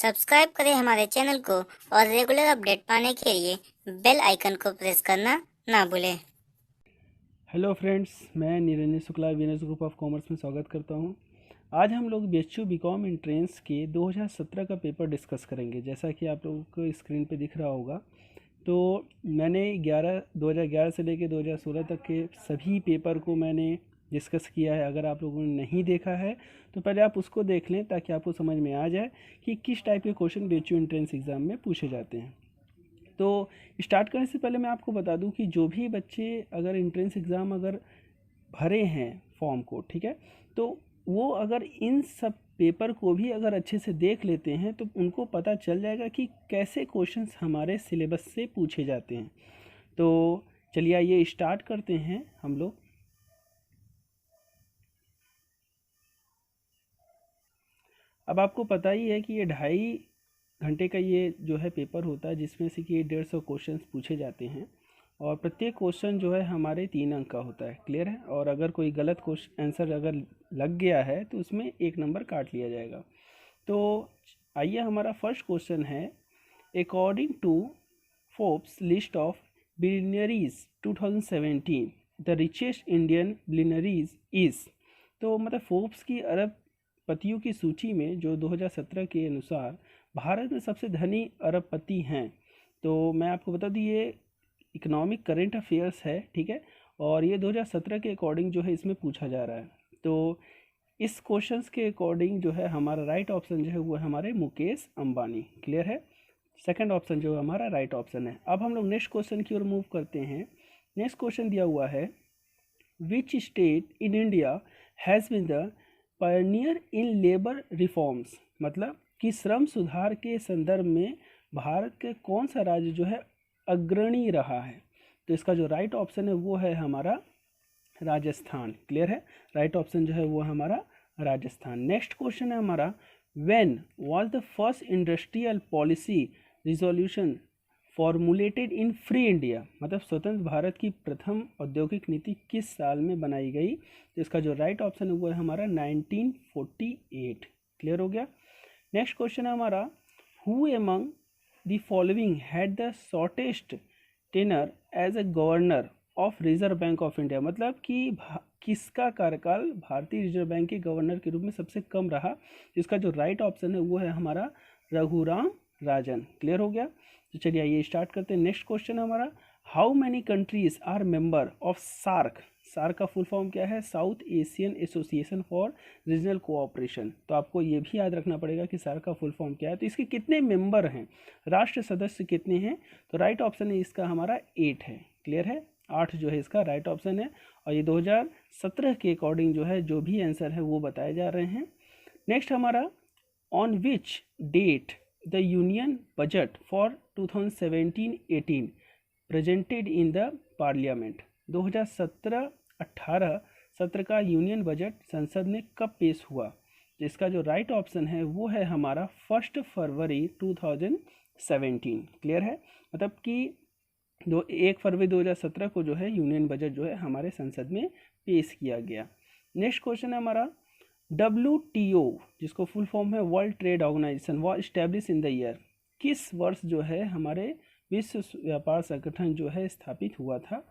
Subscribe करें हमारे channel को और रेगुलर अपडेट पाने के लिए बेल आइकन को प्रेस करना ना भूलें। हेलो फ्रेंड्स, मैं Niranjan Shukla Venus group of commerce में स्वागत करता हूं। आज हम लोग बीएचयू बीकॉम एंट्रेंस के 2017 का पेपर डिस्कस करेंगे। जैसा कि आप लोगों को स्क्रीन पे दिख रहा होगा, तो मैंने 2011 से लेकर 2016 तक के सभी पेपर को मैंने डिस्कस किया है। अगर आप लोगों ने नहीं देखा है तो पहले आप उसको देख लें, ताकि आपको समझ में आ जाए कि किस टाइप के क्वेश्चन बीएचयू एंट्रेंस एग्ज़ाम में पूछे जाते हैं। तो स्टार्ट करने से पहले मैं आपको बता दूं कि जो भी बच्चे अगर एंट्रेंस एग्ज़ाम अगर भरे हैं फॉर्म को, ठीक है, तो वो अगर इन सब पेपर को भी अगर अच्छे से देख लेते हैं तो उनको पता चल जाएगा कि कैसे क्वेश्चंस हमारे सिलेबस से पूछे जाते हैं। तो चलिए आइए स्टार्ट करते हैं हम लोग। अब आपको पता ही है कि ये 2.5 घंटे का ये जो है पेपर होता है, जिसमें से कि 150 क्वेश्चंस पूछे जाते हैं और प्रत्येक क्वेश्चन जो है हमारे 3 अंक का होता है। क्लियर है? और अगर कोई गलत क्वेश्चन आंसर अगर लग गया है तो उसमें 1 नंबर काट लिया जाएगा। तो आइए, हमारा फर्स्ट क्वेश्चन है, according to Forbes list of billionaires 2017 the richest Indian billionaires is. तो मतलब फोर्ब्स की अरबपतियों की सूची में जो 2017 के अनुसार भारत में सबसे धनी अरबपति हैं। तो मैं आपको बता दूँ, ये इकोनॉमिक करंट अफेयर्स है, ठीक है, और ये 2017 के अकॉर्डिंग जो है इसमें पूछा जा रहा है। तो इस क्वेश्चंस के अकॉर्डिंग जो है हमारा राइट ऑप्शन जो है वो है हमारे मुकेश अंबानी। क्लियर है? सेकंड ऑप्शन जो हमारा राइट ऑप्शन है। अब हम लोग नेक्स्ट क्वेश्चन की ओर मूव करते हैं। नेक्स्ट क्वेश्चन दिया हुआ है, which state in India has been the Pioneer in labour reforms. मतलब कि श्रम सुधार के संदर्भ में भारत के कौन सा राज्य जो है अग्रणी रहा है। तो इसका जो राइट ऑप्शन है वो है हमारा राजस्थान। क्लियर है? राइट ऑप्शन जो है वो हमारा राजस्थान। नेक्स्ट क्वेश्चन है हमारा, when was the first industrial policy resolution formulated in free India. मतलब स्वतंत्र भारत की प्रथम औद्योगिक नीति किस साल में बनाई गई। तो इसका जो राइट ऑप्शन है वो है हमारा 1948। क्लियर हो गया? नेक्स्ट क्वेश्चन है हमारा, who among the following had the shortest tenure as a governor of Reserve Bank of India. मतलब कि किसका कार्यकाल भारतीय रिजर्व बैंक के गवर्नर के रूप में सबसे कम रहा। इसका जो राइट ऑप्शन है वो है हमारा रघुराम राजन। क्लियर हो गया? तो चलिए आइए स्टार्ट करते हैं। नेक्स्ट क्वेश्चन है हमारा, how many countries are member of SAARC. SAARC का फुल फॉर्म क्या है? South Asian Association for Regional Cooperation. तो आपको ये भी याद रखना पड़ेगा कि सार्क का फुल फॉर्म क्या है। तो इसके कितने मेंबर हैं, राष्ट्र सदस्य कितने हैं? तो राइट ऑप्शन है इसका हमारा 8 है। क्लियर है? 8 जो है इसका राइट ऑप्शन है। और ये 2017 के अकॉर्डिंग जो है जो भी आंसर है वो बताए जा रहे हैं। नेक्स्ट हमारा, on which date the union budget for 2017-18 presented in the parliament. 2017-18 सत्र का यूनियन बजट संसद में कब पेश हुआ। तो इसका जो राइट ऑप्शन है वो है हमारा 1 फरवरी 2017। क्लियर है? मतलब कि 1 फरवरी 2017 को जो है यूनियन बजट जो है हमारे संसद में पेश किया गया। नेक्स्ट क्वेश्चन है हमारा, WTO जिसको फुल फॉर्म है World Trade Organization, was establish in the year. किस वर्ष जो है हमारे विश्व व्यापार संगठन जो है स्थापित हुआ था।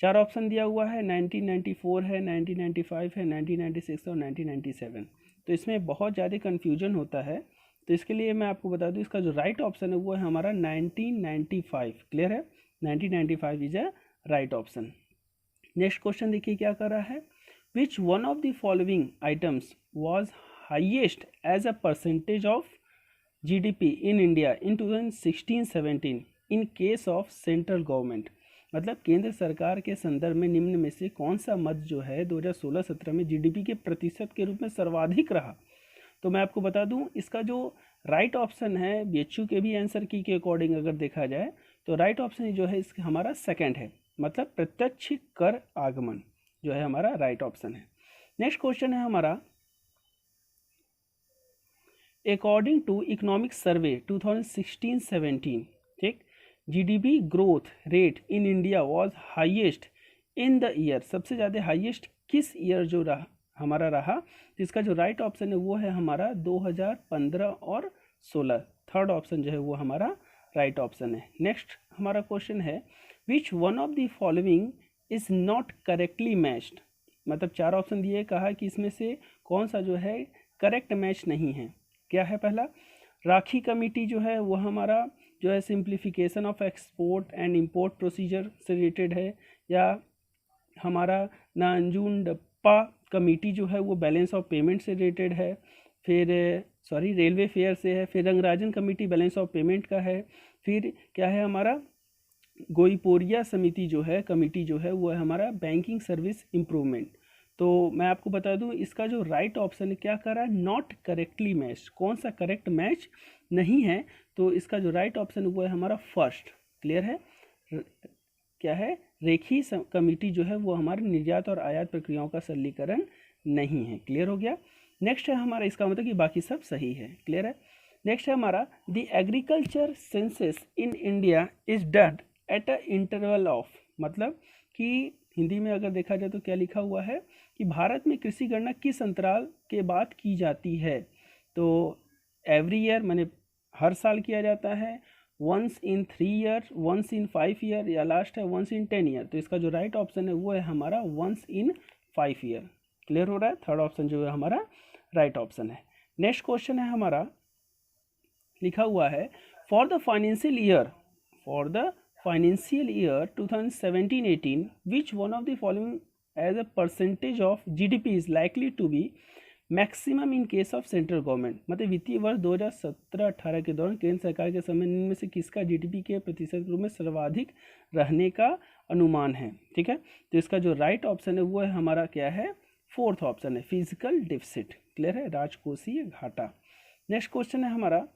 4 ऑप्शन दिया हुआ है, 1994 है, 1995 है, 1996 और 1997। तो इसमें बहुत ज़्यादा कन्फ्यूजन होता है, तो इसके लिए मैं आपको बता दूं इसका जो राइट ऑप्शन है वो है हमारा 1995। क्लियर है? 1995 is a right option. Next question देखिए क्या कर रहा है, which one of the following items was highest as a percentage of GDP in India in 2016-17 in case of central government. मतलब केंद्र सरकार के संदर्भ में निम्न में से कौन सा मद जो है 2016-17 में GDP के प्रतिशत के रूप में सर्वाधिक रहा। तो मैं आपको बता दूं इसका जो राइट ऑप्शन है BHU के भी आंसर की के अकॉर्डिंग अगर देखा जाए तो राइट ऑप्शन जो है इसका हमारा सेकंड है, मतलब प्रत्यक्ष कर आगमन जो है हमारा राइट ऑप्शन है। नेक्स्ट क्वेश्चन है हमारा, अकॉर्डिंग टू इकोनॉमिक सर्वे 2016-17, ठीक, GDP growth rate in India was highest in the year. सबसे ज़्यादा हाइएस्ट किस ईयर जो रहा हमारा रहा। तो इसका जो राइट ऑप्शन है वो है हमारा 2015 और 2016। थर्ड ऑप्शन जो है वो हमारा राइट ऑप्शन है। नेक्स्ट हमारा क्वेश्चन है which one of the following is not correctly matched, मतलब 4 ऑप्शन दिए, कहा कि इसमें से कौन सा जो है करेक्ट मैच नहीं है। क्या है पहला, राखी कमेटी जो है वो हमारा जो है simplification of export and import procedure से रिलेटेड है, या हमारा नांजुंडप्पा कमेटी जो है वो बैलेंस ऑफ पेमेंट से रिलेटेड है, फिर रेलवे फेयर से है, फिर Rangarajan committee balance of payment का है, फिर क्या है हमारा गोईपोरिया समिति जो है कमेटी जो है वो है हमारा बैंकिंग सर्विस इम्प्रूवमेंट। तो मैं आपको बता दूं इसका जो राइट ऑप्शन है क्या कर रहा है, नॉट करेक्टली मैच, कौन सा करेक्ट मैच नहीं है, तो इसका जो राइट ऑप्शन वो है हमारा फर्स्ट। क्लियर है, क्या है, रेखी कमेटी जो है वो हमारे निर्यात और आयात प्रक्रियाओं का सरलीकरण नहीं है। क्लियर हो गया। नेक्स्ट है हमारा, इसका मतलब कि बाकी सब सही है। क्लियर है। नेक्स्ट है हमारा the agriculture census in India is done at a interval of, मतलब कि हिंदी में अगर देखा जाए तो क्या लिखा हुआ है कि भारत में कृषि गणना किस अंतराल के बाद की जाती है। तो एवरी ईयर माने हर साल किया जाता है, once in 3 year, once in 5 year, या लास्ट है वंस इन 10 ईयर। तो इसका जो राइट ऑप्शन है वो है हमारा वंस इन 5 ईयर। क्लियर हो रहा है, थर्ड ऑप्शन जो है हमारा राइट ऑप्शन है। नेक्स्ट क्वेश्चन है हमारा, लिखा हुआ है for the financial year 2017-18 which one of the following as a percentage of GDP is likely to be maximum in case of central government, मतलब वित्तीय वर्ष 2017-18 के दौरान केंद्र सरकार के समय इनमें से किसका जीडीपी के प्रतिशत के रूप में सर्वाधिक रहने का अनुमान है। ठीक है, तो इसका जो राइट ऑप्शन है वो है हमारा क्या है, फोर्थ ऑप्शन है, फिजिकल डिफिसिट। क्लियर है, राजकोषीय घाटा। नेक्स्ट क्वेश्चन है हमारा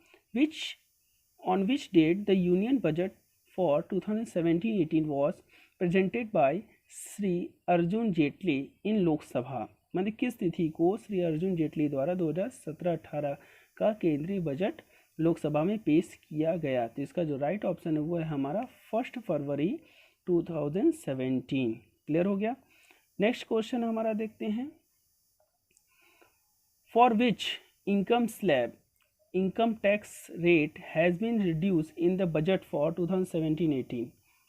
on which date the union budget for 2017-18 was presented by Shri Arjun Jaitley इन लोकसभा, मतलब किस तिथि को श्री अर्जुन जेटली द्वारा 2017-18 का केंद्रीय बजट लोकसभा में पेश किया गया। तो इसका जो राइट ऑप्शन है वो है हमारा 1 फरवरी 2017। क्लियर हो गया। नेक्स्ट क्वेश्चन हमारा देखते हैं, for which income tax rate has been reduced in the budget for 2017-18,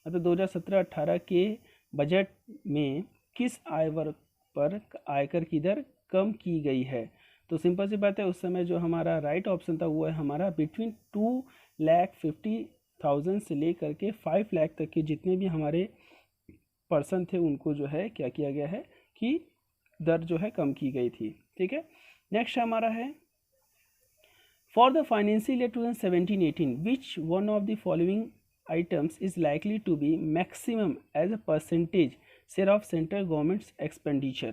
मतलब 2017-18 के बजट में किस आय वर्ग पर आयकर की दर कम की गई है। तो सिंपल सी बात है, उस समय जो हमारा राइट ऑप्शन था वो है हमारा बिटवीन 2,50,000 से लेकर के 5 लाख तक के जितने भी हमारे पर्सन थे उनको जो है क्या किया गया है कि दर जो है कम की गई थी। ठीक है। नेक्स्ट हमारा है For the financial year 2017-18, which one of the following items is likely to be maximum as a percentage share of central government's expenditure?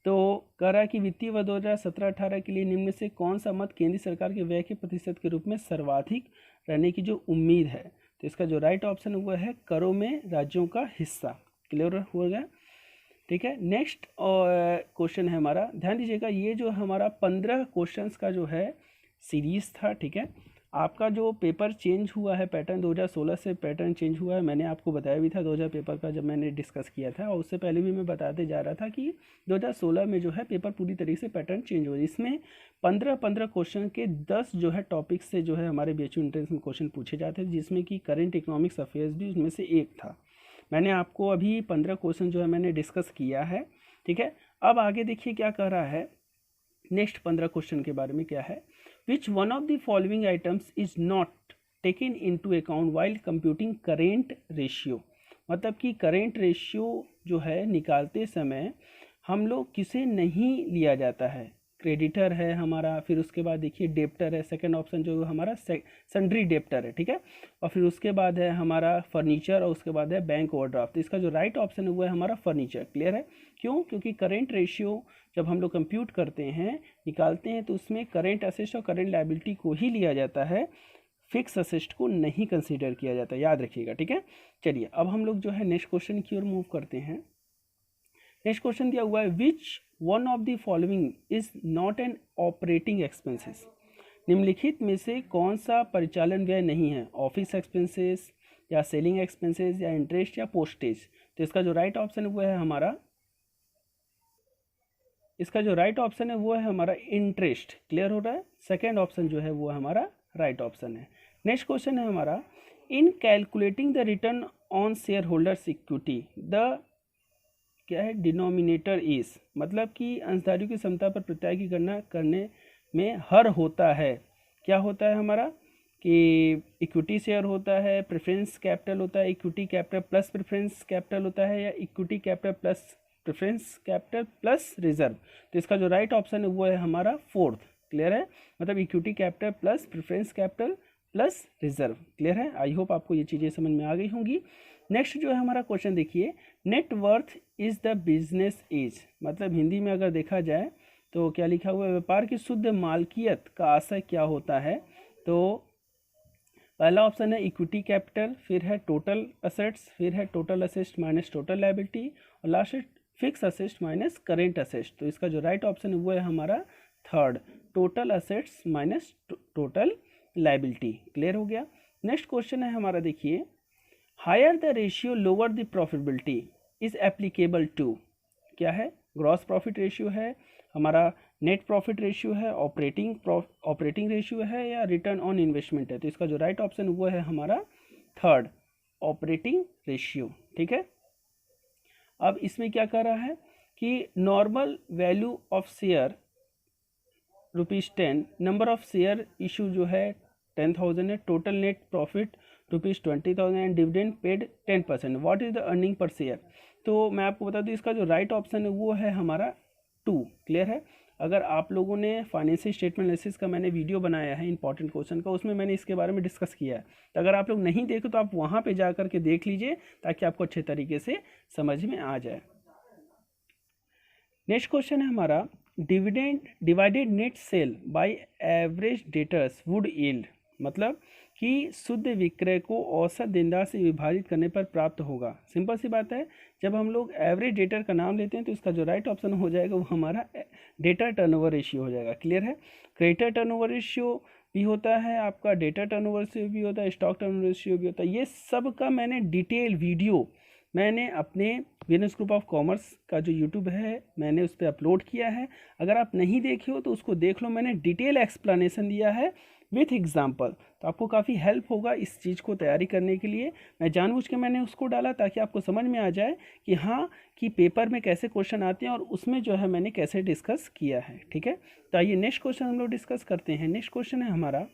तो कह रहा है कि वित्तीय वर्ष 2017-18 के लिए निम्न में से कौन सा मद केंद्र सरकार के व्यय के प्रतिशत के रूप में सर्वाधिक रहने की जो उम्मीद है। तो इसका जो राइट ऑप्शन वो है करों में राज्यों का हिस्सा। क्लियर हो गया। ठीक है। नेक्स्ट क्वेश्चन है हमारा, ध्यान दीजिएगा, ये जो हमारा 15 क्वेश्चंस का जो है सीरीज़ था। ठीक है, आपका जो पेपर चेंज हुआ है पैटर्न 2016 से पैटर्न चेंज हुआ है, मैंने आपको बताया भी था 2000 पेपर का जब मैंने डिस्कस किया था, और उससे पहले भी मैं बताते जा रहा था कि 2016 में जो है पेपर पूरी तरीके से पैटर्न चेंज हुआ। इसमें 15 क्वेश्चन के 10 जो है टॉपिक से जो है हमारे बीएचयू एंट्रेंस में क्वेश्चन पूछे जाते थे, जिसमें कि करेंट इकोनॉमिक्स अफेयर्स भी उसमें से एक था। मैंने आपको अभी 15 क्वेश्चन जो है मैंने डिस्कस किया है। ठीक है, अब आगे देखिए क्या कह रहा है, नेक्स्ट 15 क्वेश्चन के बारे में क्या है, which one of the following items is not taken into account while computing current ratio, मतलब कि current ratio जो है निकालते समय हम लोग किसे नहीं लिया जाता है, क्रेडिटर है हमारा, फिर उसके बाद देखिए डेप्टर है, सेकंड ऑप्शन जो हमारा सन्ड्री डेप्टर है। ठीक है, और फिर उसके बाद है हमारा फर्नीचर, और उसके बाद है बैंक ओवरड्राफ्ट। तो इसका जो राइट ऑप्शन है वो है हमारा फर्नीचर। क्लियर है, क्यों, क्योंकि करेंट रेशियो जब हम लोग कंप्यूट करते हैं निकालते हैं तो उसमें करेंट असेस्ट और करेंट लायबिलिटी को ही लिया जाता है, फिक्स असेस्ट को नहीं कंसीडर किया जाता, याद रखिएगा। ठीक है, चलिए अब हम लोग जो है नेक्स्ट क्वेश्चन की ओर मूव करते हैं। नेक्स्ट क्वेश्चन दिया हुआ है, which one of the following is not an operating expenses, निम्नलिखित में से कौन सा परिचालन व्यय नहीं है, ऑफिस एक्सपेंसेस या सेलिंग एक्सपेंसेस या इंटरेस्ट या पोस्टेज। तो इसका जो राइट ऑप्शन है वो है हमारा, इसका जो राइट ऑप्शन है वो है हमारा इंटरेस्ट। क्लियर हो रहा है, सेकेंड ऑप्शन जो है वो है हमारा राइट ऑप्शन है। नेक्स्ट क्वेश्चन है हमारा, इन calculating the return on share holders equity the क्या है डिनोमिनेटर इज, मतलब कि अंशधारियों की क्षमता पर प्रत्याय की गणना करने में हर होता है, क्या होता है हमारा कि इक्विटी शेयर होता है, प्रेफरेंस कैपिटल होता है, equity capital plus preference capital होता है, या equity capital plus preference capital plus reserve. तो इसका जो राइट ऑप्शन है वो है हमारा फोर्थ। क्लियर है, मतलब equity capital plus preference capital plus reserve. Clear है, आई होप आपको ये चीज़ें समझ में आ गई होंगी। नेक्स्ट जो है हमारा क्वेश्चन देखिए, net worth is the business as, मतलब हिंदी में अगर देखा जाए तो क्या लिखा हुआ है, व्यापार की शुद्ध मालकियत का आशय क्या होता है। तो पहला ऑप्शन है इक्विटी कैपिटल, फिर है टोटल असेट्स, फिर है total assets minus total liability, और लास्ट है fix assets minus current assets. तो इसका जो राइट ऑप्शन है वो है हमारा third, total assets minus total liability. Clear हो गया। नेक्स्ट क्वेश्चन है हमारा देखिए, higher the ratio lower the profitability is applicable to, क्या है, ग्रॉस प्रॉफिट रेशियो है हमारा, नेट प्रॉफिट रेशियो है, ऑपरेटिंग रेशियो है, या रिटर्न ऑन इन्वेस्टमेंट है। तो इसका जो राइट ऑप्शन वो है हमारा थर्ड, ऑपरेटिंग रेशियो। ठीक है, अब इसमें क्या कर रहा है कि normal value of share ₹10, number of share issue जो है 10,000 है, total net profit ₹20,000 and dividend paid 10%, what is the earning per share. तो मैं आपको बता दूं इसका जो राइट ऑप्शन है वो है हमारा 2। क्लियर है, अगर आप लोगों ने फाइनेंशियल स्टेटमेंट एनालिसिस का मैंने वीडियो बनाया है इंपॉर्टेंट क्वेश्चन का, उसमें मैंने इसके बारे में डिस्कस किया है, तो अगर आप लोग नहीं देखे तो आप वहाँ पे जा करके देख लीजिए ताकि आपको अच्छे तरीके से समझ में आ जाए। नेक्स्ट क्वेश्चन है हमारा, divided net cell by average debtors would yield, मतलब कि शुद्ध विक्रय को औसत देनदार से विभाजित करने पर प्राप्त होगा। सिंपल सी बात है, जब हम लोग एवरेज डेटर का नाम लेते हैं तो इसका जो राइट ऑप्शन हो जाएगा वो हमारा डेटर टर्नओवर रेशियो हो जाएगा। क्लियर है, क्रेडिटर टर्नओवर रेशियो भी होता है आपका, डेटर टर्नओवर रेशियो भी होता है, स्टॉक टर्नओवर रेशियो भी होता है। ये सब का मैंने डिटेल वीडियो मैंने अपने बिजनेस ग्रुप ऑफ कॉमर्स का जो यूट्यूब है मैंने उस पर अपलोड किया है, अगर आप नहीं देखे हो तो उसको देख लो, मैंने डिटेल एक्सप्लेनेशन दिया है विथ एग्जाम्पल, तो आपको काफ़ी हेल्प होगा इस चीज़ को तैयारी करने के लिए। मैं जानबूझ के मैंने उसको डाला ताकि आपको समझ में आ जाए कि हाँ कि पेपर में कैसे क्वेश्चन आते हैं और उसमें जो है मैंने कैसे डिस्कस किया है। ठीक है, तो आइए नेक्स्ट क्वेश्चन हम लोग डिस्कस करते हैं। नेक्स्ट क्वेश्चन है हमारा,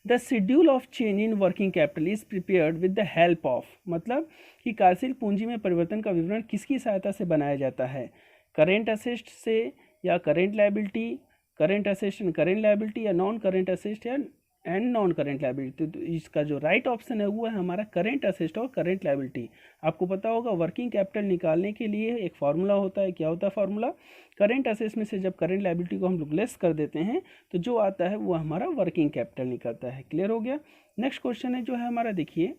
the schedule of change in working capital is prepared with the help of, मतलब कि कार्यशील पूंजी में परिवर्तन का विवरण किसकी सहायता से बनाया जाता है, करेंट असेट से या current liability, current asset and current liability, या नॉन करेंट असेट या एंड नॉन करेंट लायबिलिटी। तो इसका जो राइट ऑप्शन है वो है हमारा करेंट असेट और करेंट लायबिलिटी। आपको पता होगा वर्किंग कैपिटल निकालने के लिए एक फार्मूला होता है, क्या होता है फार्मूला, करेंट असेट्स में से जब करेंट लायबिलिटी को हम लोग लेस कर देते हैं तो जो आता है वो हमारा वर्किंग कैपिटल निकलता है। क्लियर हो गया। नेक्स्ट क्वेश्चन है जो है हमारा देखिए,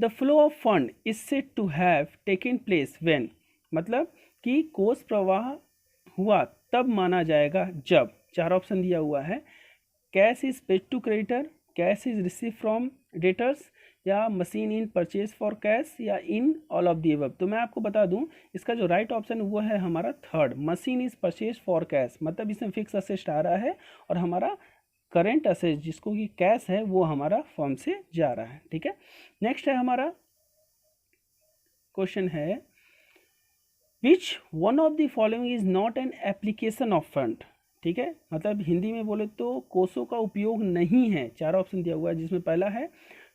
the flow of fund is said to have taken place when, मतलब कि कोष प्रवाह हुआ तब माना जाएगा जब, चार ऑप्शन दिया हुआ है, cash is paid to creditor, cash is received from debtors, या machine in purchase for cash, या in all of the above. तो मैं आपको बता दूं इसका जो राइट ऑप्शन वो है हमारा third, machine is purchase for cash, मतलब इसमें फिक्स असेट आ रहा है और हमारा करेंट असेट जिसको कि कैश है वो हमारा फर्म से जा रहा है। ठीक है, नेक्स्ट है हमारा क्वेश्चन है, which one of the following is not an application of fund. ठीक है, मतलब हिंदी में बोले तो कोषों का उपयोग नहीं है, चार ऑप्शन दिया हुआ है जिसमें पहला है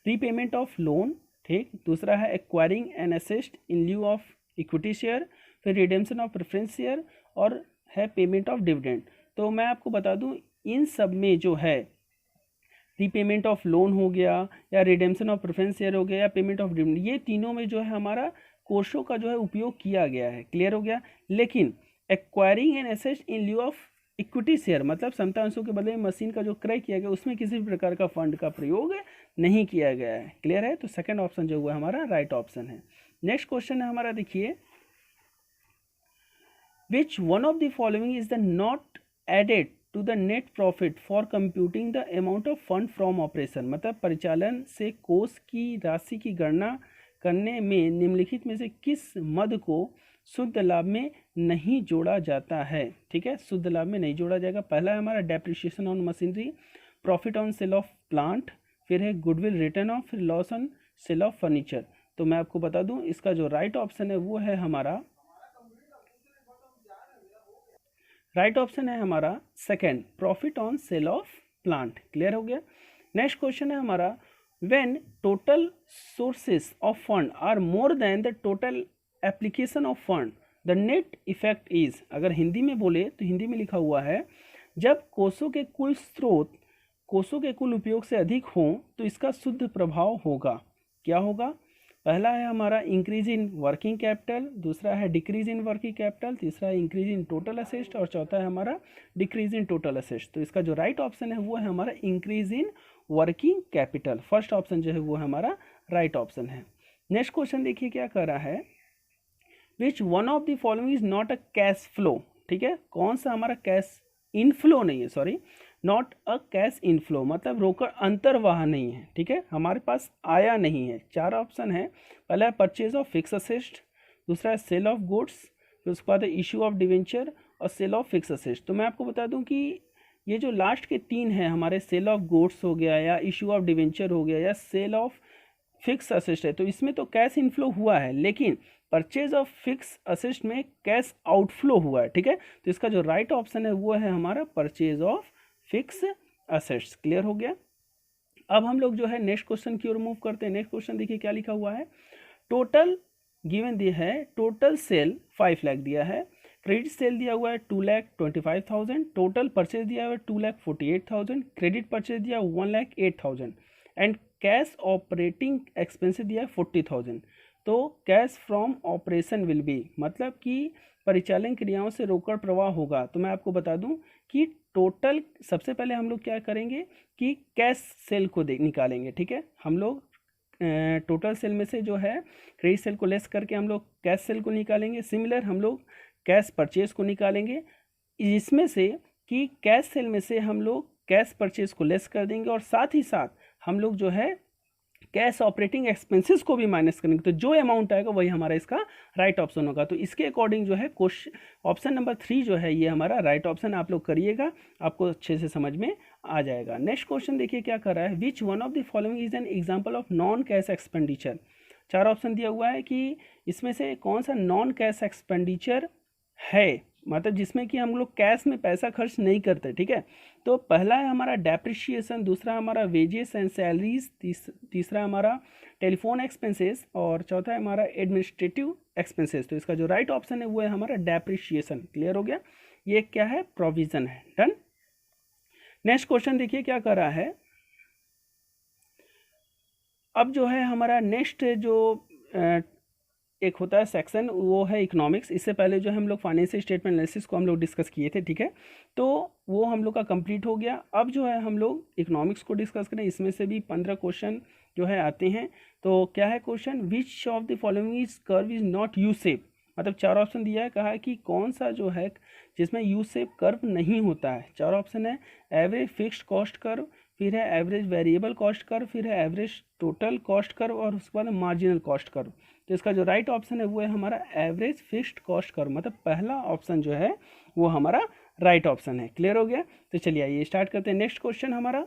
रीपेमेंट ऑफ लोन, ठीक, दूसरा है acquiring an asset in lieu of equity share, फिर रिडेम्पशन ऑफ प्रेफरेंस शेयर, और है पेमेंट ऑफ डिविडेंड। तो मैं आपको बता दूं इन सब में जो है रीपेमेंट ऑफ लोन हो गया, या रिडेम्पशन ऑफ प्रेफरेंस शेयर हो गया, या पेमेंट ऑफ डिविडेंड, ये तीनों में जो है हमारा कोषों का जो है उपयोग किया गया है। क्लियर हो गया। लेकिन acquiring an asset in lieu of equity share, मतलब समता अंशों के बदले में मशीन का जो क्रय किया गया उसमें किसी भी प्रकार का फंड का प्रयोग नहीं किया गया है। क्लियर है, तो सेकंड ऑप्शन जो हुआ हमारा राइट ऑप्शन है। नेक्स्ट क्वेश्चन है हमारा देखिए, which one of the following is the not added to the net profit for computing the amount of fund from operation, मतलब परिचालन से कोष की राशि की गणना करने में निम्नलिखित में से किस मद को शुद्ध लाभ में नहीं जोड़ा जाता है। ठीक है, शुद्ध लाभ में नहीं जोड़ा जाएगा। पहला है हमारा depreciation on machinery, profit on sale of plant, फिर है गुडविल रिटर्न ऑफ, फिर loss on sale of furniture. तो मैं आपको बता दूं इसका जो राइट ऑप्शन है वो है हमारा, राइट ऑप्शन है हमारा second, profit on sale of plant. Clear हो गया। नेक्स्ट क्वेश्चन है हमारा, when total sources of fund are more than the total application of fund the net effect is. अगर हिंदी में बोले तो हिंदी में लिखा हुआ है, जब कोषों के कुल स्रोत कोषों के कुल उपयोग से अधिक हों तो इसका शुद्ध प्रभाव होगा। क्या होगा? पहला है हमारा इंक्रीज इन वर्किंग कैपिटल, दूसरा है डिक्रीज इन वर्किंग कैपिटल, तीसरा है इंक्रीज इन टोटल असेस्ट और चौथा है हमारा डिक्रीज इन टोटल असेस्ट। तो इसका जो राइट ऑप्शन है वो है हमारा increase in working capital. First option जो है वो हमारा राइट ऑप्शन है। नेक्स्ट क्वेश्चन देखिए क्या कर रहा है, which one of the following is not a cash flow. ठीक है, कौन सा हमारा कैश इनफ्लो नहीं है, sorry not a cash inflow, मतलब रोकड़ अंतर्वाह नहीं है। ठीक है, हमारे पास आया नहीं है। चार ऑप्शन है, पहला है परचेज ऑफ फिक्स असेस्ट, दूसरा है सेल ऑफ गुड्स, फिर उसके बाद है इशू ऑफ डिवेंचर और सेल ऑफ फिक्स असेस्ट। तो मैं आपको बता दूं कि ये जो लास्ट के तीन हैं हमारे, सेल ऑफ गुड्स हो गया या इशू ऑफ डिवेंचर हो गया या सेल ऑफ फिक्स असेस्ट है, तो इसमें तो कैश इनफ्लो हुआ है, लेकिन परचेज ऑफ फिक्स असेस्ट में कैश आउटफ्लो हुआ है। ठीक है, तो इसका जो राइट ऑप्शन है वो है हमारा purchase of fix assets. Clear हो गया। अब हम लोग जो है नेक्स्ट क्वेश्चन की ओर मूव करते हैं। नेक्स्ट क्वेश्चन देखिए क्या लिखा हुआ है, टोटल गिवन दिया है, टोटल सेल 5 लाख दिया है, क्रेडिट सेल दिया हुआ है 2,25,000, टोटल परचेज दिया हुआ है 2,48,000, क्रेडिट परचेज दिया 1,08,000 एंड कैश ऑपरेटिंग एक्सपेंसेस दिया है 40,000। तो cash from operation will be, मतलब कि परिचालन क्रियाओं से रोकड़ प्रवाह होगा। तो मैं आपको बता दूं कि टोटल सबसे पहले हम लोग क्या करेंगे कि कैश सेल को निकालेंगे। ठीक है, हम लोग टोटल सेल में से जो है क्रेडिट सेल को लेस करके हम लोग कैश सेल को निकालेंगे। सिमिलर हम लोग कैश परचेज को निकालेंगे, इसमें से कि कैश सेल में से हम लोग कैश परचेज को लेस कर देंगे और साथ ही साथ हम लोग जो है कैश ऑपरेटिंग एक्सपेंसेस को भी माइनस करेंगे। तो जो अमाउंट आएगा वही हमारा इसका राइट ऑप्शन होगा। तो इसके अकॉर्डिंग जो है क्वेश्चन ऑप्शन नंबर 3 जो है ये हमारा राइट ऑप्शन आप लोग करिएगा, आपको अच्छे से समझ में आ जाएगा। नेक्स्ट क्वेश्चन देखिए क्या कर रहा है, which one of the following is an example of non cash expenditure. चार ऑप्शन दिया हुआ है कि इसमें से कौन सा नॉन कैश एक्सपेंडिचर है, मतलब जिसमें कि हम लोग कैश में पैसा खर्च नहीं करते। ठीक है, तो पहला है हमारा डेप्रिशिएशन, दूसरा हमारा वेजेस एंड सैलरीज, तीसरा हमारा टेलीफोन एक्सपेंसेस और चौथा है हमारा एडमिनिस्ट्रेटिव एक्सपेंसेस। तो इसका जो राइट ऑप्शन है वो है हमारा डेप्रिशिएशन। क्लियर हो गया, ये क्या है, प्रोविजन है। डन। नेक्स्ट क्वेश्चन देखिए क्या कर रहा है, अब जो है हमारा नेक्स्ट जो एक होता है सेक्शन वो है इकोनॉमिक्स। इससे पहले जो है हम लोग फाइनेंशियल स्टेटमेंट एनालिसिस को हम लोग डिस्कस किए थे। ठीक है, तो वो हम लोग का कंप्लीट हो गया। अब जो है हम लोग इकोनॉमिक्स को डिस्कस करें, इसमें से भी 15 क्वेश्चन जो है आते हैं। तो क्या है question, which of the following is curve is not U shape, मतलब चार ऑप्शन दिया है, कहा है कि कौन सा जो है जिसमें यू शेप कर्व नहीं होता है। चार ऑप्शन है, एवरेज फिक्स्ड कॉस्ट कर्व, फिर है एवरेज वेरिएबल कॉस्ट कर्व, फिर है एवरेज टोटल कॉस्ट कर्व और उसके बाद मार्जिनल कॉस्ट कर्व। तो इसका जो राइट ऑप्शन है वो है हमारा एवरेज फिक्स्ड कॉस्ट कर्व, मतलब पहला ऑप्शन जो है वो हमारा राइट ऑप्शन है। क्लियर हो गया। तो चलिए आइए स्टार्ट करते हैं। नेक्स्ट क्वेश्चन हमारा,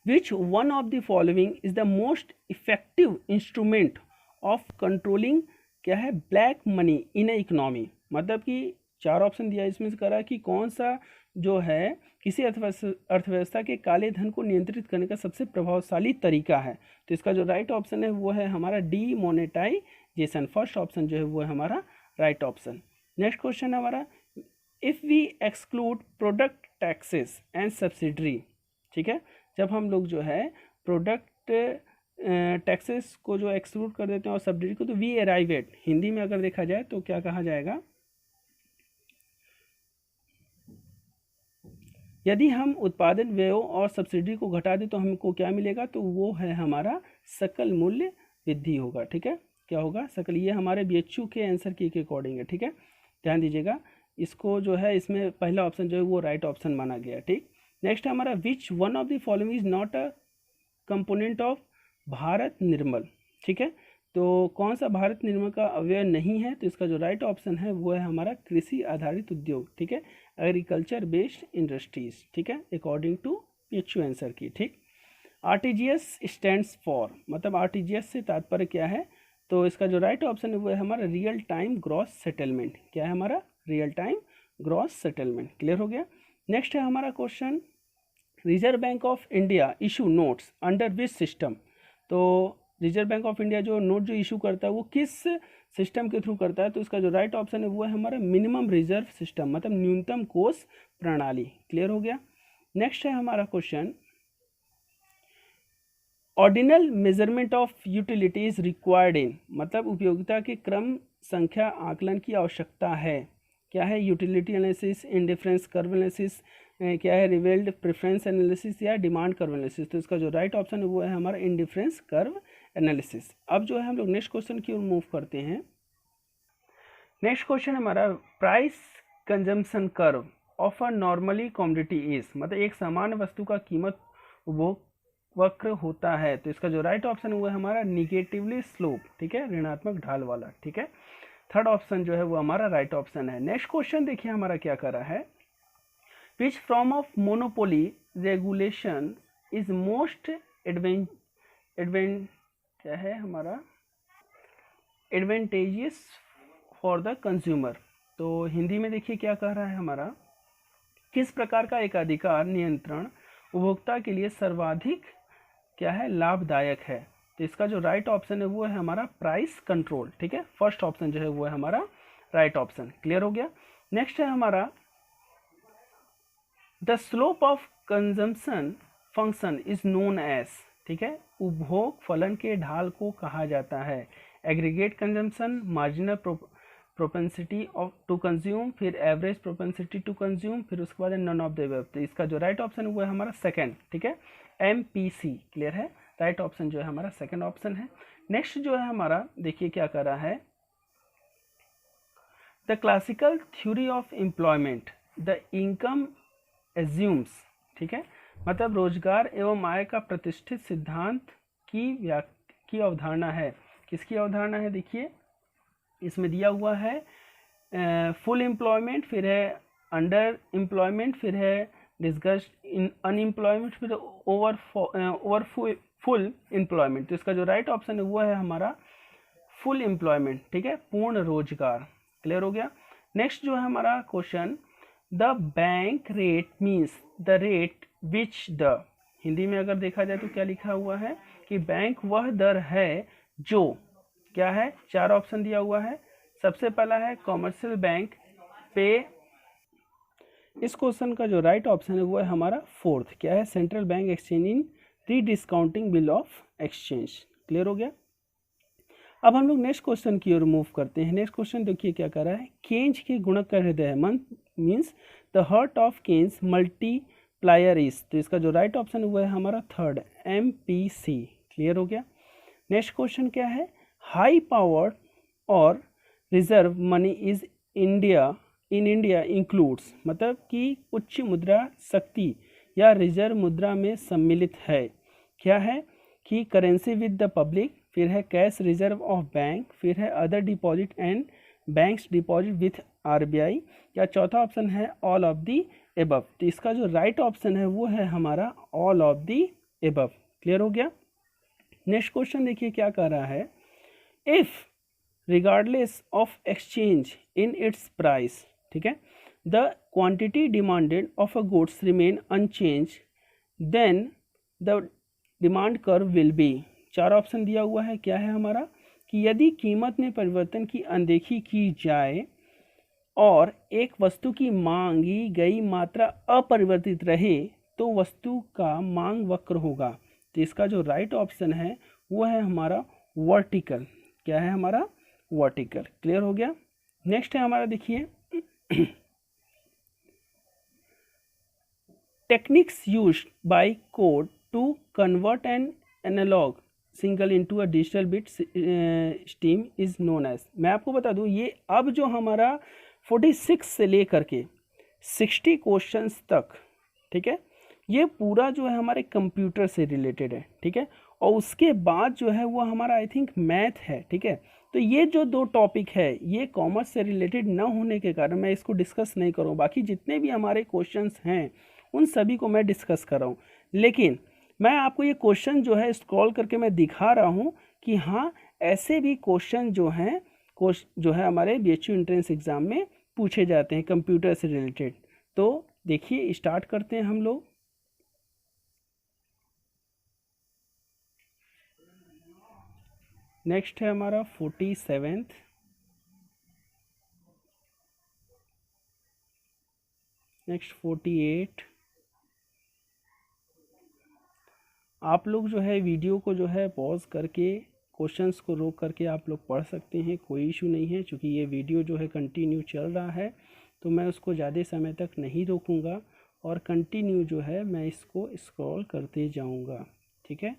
which one of the following is the most effective instrument of controlling, क्या है, black money in A economy, मतलब कि चार ऑप्शन दिया, इसमें से करा कि कौन सा जो है किसी अर्थव्यवस्था के काले धन को नियंत्रित करने का सबसे प्रभावशाली तरीका है। तो इसका जो राइट ऑप्शन है वो है हमारा डीमोनेटाइजेशन। फर्स्ट ऑप्शन जो है वो है हमारा राइट ऑप्शन। नेक्स्ट क्वेश्चन है हमारा, if we exclude product taxes and subsidiary. ठीक है, जब हम लोग जो है प्रोडक्ट टैक्सेस को जो एक्सक्लूड कर देते हैं और सब्सिडी को, तो वी अराइव एट, हिंदी में अगर देखा जाए तो क्या कहा जाएगा, यदि हम उत्पादन व्ययों और सब्सिडी को घटा दें तो हमको क्या मिलेगा, तो वो है हमारा सकल मूल्य वृद्धि होगा। ठीक है, क्या होगा, सकल। ये हमारे BHU के आंसर की के अकॉर्डिंग है। ठीक है, ध्यान दीजिएगा, इसको जो है इसमें पहला ऑप्शन जो है वो राइट ऑप्शन माना गया। ठीक, नेक्स्ट है हमारा, which one of the following is not a component of Bharat Nirmal. ठीक है, तो कौन सा भारत निर्मल का अवयव नहीं है, तो इसका जो राइट ऑप्शन है वो है हमारा कृषि आधारित उद्योग। ठीक है, एग्रीकल्चर बेस्ड इंडस्ट्रीज। ठीक है, अकॉर्डिंग टू PHU आंसर की, ठीक। RTGS स्टैंड्स फॉर, मतलब RTGS से तात्पर्य क्या है, तो इसका जो राइट ऑप्शन है वो है हमारा रियल टाइम ग्रॉस सेटलमेंट। क्या है हमारा? Real time gross settlement. Clear हो गया। नेक्स्ट है हमारा question, reserve Bank of India issue notes under which system. तो रिजर्व बैंक ऑफ इंडिया जो नोट जो इशू करता है वो किस सिस्टम के थ्रू करता है, तो इसका जो राइट ऑप्शन है वो है हमारा मिनिमम रिजर्व सिस्टम, मतलब न्यूनतम कोष प्रणाली। क्लियर हो गया। नेक्स्ट है हमारा question, ordinal measurement of utility is required in, मतलब उपयोगिता के क्रम संख्या आकलन की आवश्यकता है। क्या है? Utility analysis, indifference curve analysis, क्या है? रिवेल्ड प्रेफरेंस एनालिसिस या डिमांड कर्व एनालिसिस। तो इसका जो राइट ऑप्शन है वो है हमारा इंडिफरेंस कर्व एनालिसिस। अब जो है हम लोग नेक्स्ट क्वेश्चन की ओर मूव करते हैं। नेक्स्ट क्वेश्चन हमारा, price consumption curve of a normally commodity is, मतलब एक सामान्य वस्तु का कीमत उपभोग वक्र होता है। तो इसका जो राइट ऑप्शन है वो है हमारा निगेटिवली स्लोप, ठीक है, ऋणात्मक ढाल वाला, ठीक है। थर्ड ऑप्शन जो है वो हमारा राइट ऑप्शन है। नेक्स्ट क्वेश्चन देखिए हमारा क्या कर रहा है, which form of monopoly regulation is most क्या है हमारा एडवेंटेजियस फॉर द कंज्यूमर। तो हिंदी में देखिए क्या कह रहा है हमारा, किस प्रकार का एक अधिकार नियंत्रण उपभोक्ता के लिए सर्वाधिक क्या है लाभदायक है। तो इसका जो राइट ऑप्शन है वो है हमारा प्राइस कंट्रोल, ठीक है। फर्स्ट ऑप्शन जो है वो है हमारा राइट ऑप्शन। क्लियर हो गया। नेक्स्ट है हमारा, the slope of consumption function is known as, ठीक है, उपभोग फलन के ढाल को कहा जाता है। Aggregate consumption, marginal propensity of to consume, फिर एवरेज प्रोपेंसिटी टू कंज्यूम, फिर उसके बाद नन ऑफ द अबव। तो इसका जो राइट ऑप्शन है वो है हमारा सेकंड, ठीक है, MPC। क्लियर है। राइट ऑप्शन जो है हमारा सेकंड ऑप्शन है। नेक्स्ट जो है हमारा देखिए क्या कर रहा है, the classical theory of employment the income assumes, ठीक है, मतलब रोजगार एवं आय का प्रतिष्ठित सिद्धांत की अवधारणा है। किसकी अवधारणा है? देखिए इसमें दिया हुआ है फुल एम्प्लॉयमेंट, फिर है अंडर एम्प्लॉयमेंट, फिर है डिस्गस्ट इन अनएम्प्लॉयमेंट, फिर ओवर फुल एम्प्लॉयमेंट। तो इसका जो राइट ऑप्शन है वो है हमारा फुल एम्प्लॉयमेंट, ठीक है, पूर्ण रोजगार। क्लियर हो गया। नेक्स्ट जो है हमारा question, the bank rate means the rate which the, Hindi में अगर देखा जाए तो क्या लिखा हुआ है कि बैंक वह दर है जो, क्या है, चार ऑप्शन दिया हुआ है। सबसे पहला है कॉमर्शियल बैंक पे। इस क्वेश्चन का जो राइट ऑप्शन है वो है हमारा फोर्थ, क्या है, central bank exchange in rediscounting bill of exchange. Clear हो गया। अब हम लोग नेक्स्ट क्वेश्चन की ओर मूव करते हैं। नेक्स्ट क्वेश्चन देखिए क्या कर रहा है, केंज के गुणक का हृदय मन means the heart of Keynes multiplier is. तो इसका जो राइट ऑप्शन है वो है हमारा थर्ड, MPC। क्लियर हो गया। नेक्स्ट क्वेश्चन क्या है, हाई पावर और reserve money is India in India includes, मतलब कि उच्च मुद्रा शक्ति या रिजर्व मुद्रा में सम्मिलित है। क्या है कि करेंसी विद द पब्लिक, फिर है कैश रिजर्व ऑफ बैंक, फिर है other deposit and banks deposit with RBI, या चौथा ऑप्शन है ऑल ऑफ दी एबव। तो इसका जो राइट ऑप्शन है वो है हमारा all of the above. Clear हो गया। नेक्स्ट क्वेश्चन देखिए क्या कर रहा है, if regardless of exchange in its price, ठीक है, the quantity demanded of a goods remain unchange then the demand curve will be. चार ऑप्शन दिया हुआ है। क्या है हमारा कि यदि कीमत में परिवर्तन की अनदेखी की जाए और एक वस्तु की मांगी गई मात्रा अपरिवर्तित रहे तो वस्तु का मांग वक्र होगा। तो इसका जो राइट ऑप्शन है वो है हमारा वर्टिकल। क्या है हमारा? वर्टिकल। क्लियर हो गया। नेक्स्ट है हमारा देखिए techniques used by code to convert an analogue single into a digital bit stream is known as. मैं आपको बता दूं ये अब जो हमारा 46 से लेकर के 60 क्वेश्चंस तक, ठीक है, ये पूरा जो है हमारे कंप्यूटर से रिलेटेड है, ठीक है, और उसके बाद जो है वो हमारा आई थिंक मैथ है, ठीक है। तो ये जो दो टॉपिक है ये कॉमर्स से रिलेटेड ना होने के कारण मैं इसको डिस्कस नहीं करूँ। बाकी जितने भी हमारे क्वेश्चंस हैं उन सभी को मैं डिस्कस कर रहा हूँ। लेकिन मैं आपको ये क्वेश्चन जो है स्क्रॉल करके मैं दिखा रहा हूँ कि हाँ ऐसे भी क्वेश्चन जो है हमारे BHU एंट्रेंस एग्ज़ाम में पूछे जाते हैं कंप्यूटर से रिलेटेड। तो देखिए स्टार्ट करते हैं हम लोग। नेक्स्ट है हमारा 47th, नेक्स्ट 48। आप लोग जो है वीडियो को जो है पॉज करके क्वेश्चंस को रोक करके आप लोग पढ़ सकते हैं, कोई इशू नहीं है। क्योंकि ये वीडियो जो है कंटिन्यू चल रहा है तो मैं उसको ज़्यादा समय तक नहीं रोकूंगा और कंटिन्यू जो है मैं इसको स्क्रॉल करते जाऊंगा, ठीक है।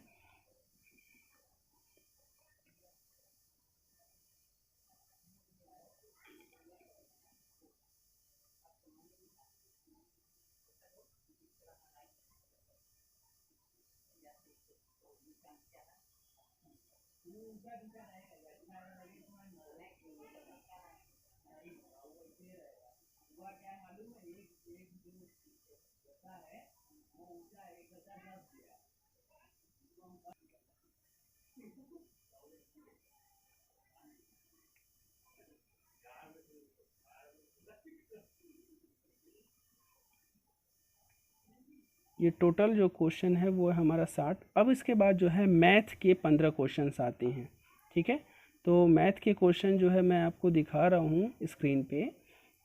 ये टोटल जो क्वेश्चन है वो है हमारा 60। अब इसके बाद जो है मैथ के 15 क्वेश्चंस आते हैं, ठीक है। तो मैथ के क्वेश्चन जो है मैं आपको दिखा रहा हूँ स्क्रीन पे,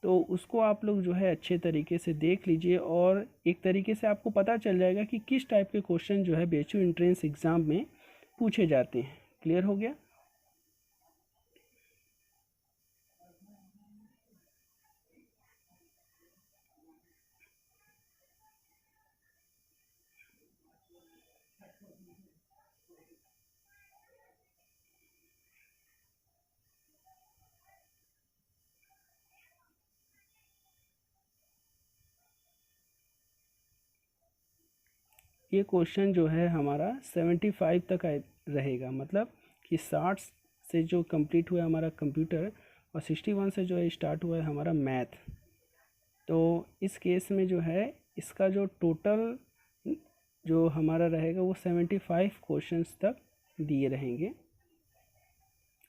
तो उसको आप लोग जो है अच्छे तरीके से देख लीजिए और एक तरीके से आपको पता चल जाएगा कि किस टाइप के क्वेश्चन जो है BHU एंट्रेंस एग्ज़ाम में पूछे जाते हैं। क्लियर हो गया। ये क्वेश्चन जो है हमारा 75 तक रहेगा, मतलब कि 60 से जो कंप्लीट हुआ है हमारा कंप्यूटर और 61 से जो है स्टार्ट हुआ है हमारा मैथ। तो इस केस में जो है इसका जो टोटल जो हमारा रहेगा वो 75 क्वेश्चंस तक दिए रहेंगे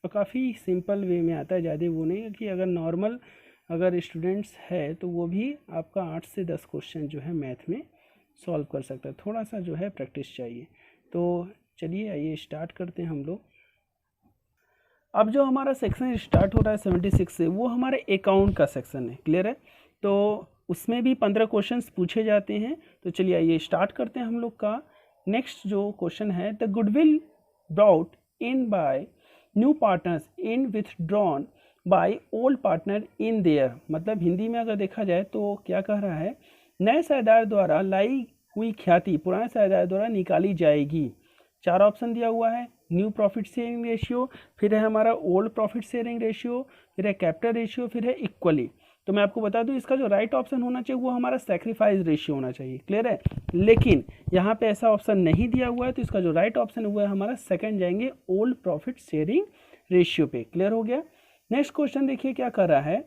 और काफ़ी सिंपल वे में आता है, ज़्यादा वो नहीं है कि अगर नॉर्मल अगर स्टूडेंट्स है तो वो भी आपका 8 से 10 क्वेश्चन जो है मैथ में सॉल्व कर सकता है। थोड़ा सा जो है प्रैक्टिस चाहिए। तो चलिए आइए स्टार्ट करते हैं हम लोग। अब जो हमारा सेक्शन स्टार्ट हो रहा है 76 से, वो हमारे अकाउंट का सेक्शन है। क्लियर है। तो उसमें भी 15 क्वेश्चंस पूछे जाते हैं। तो चलिए आइए स्टार्ट करते हैं हम लोग का। नेक्स्ट जो क्वेश्चन है, the goodwill brought in by new partners in withdrawn by old partner in their. मतलब हिंदी में अगर देखा जाए तो क्या कह रहा है, नए साझेदार द्वारा लाई हुई ख्याति पुराने साझेदार द्वारा निकाली जाएगी। 4 ऑप्शन दिया हुआ है, न्यू प्रॉफिट शेयरिंग रेशियो, फिर है हमारा ओल्ड प्रॉफिट शेयरिंग रेशियो, फिर है कैपिटल रेशियो, फिर है इक्वली। तो मैं आपको बता दूं इसका जो राइट ऑप्शन होना चाहिए वो हमारा सैक्रिफाइस रेशियो होना चाहिए। क्लियर है। लेकिन यहाँ पे ऐसा ऑप्शन नहीं दिया हुआ है, तो इसका जो राइट ऑप्शन हुआ है हमारा सेकंड जाएंगे ओल्ड प्रॉफिट शेयरिंग रेशियो पे। क्लियर हो गया। नेक्स्ट क्वेश्चन देखिए क्या कर रहा है,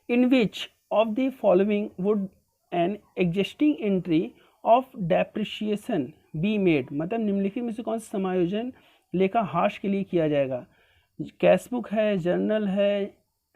in which of the following would an existing entry of depreciation be made. मतलब निम्नलिखित में से कौन सा समायोजन लेखा हाश के लिए किया जाएगा। कैश बुक है, जर्नल है,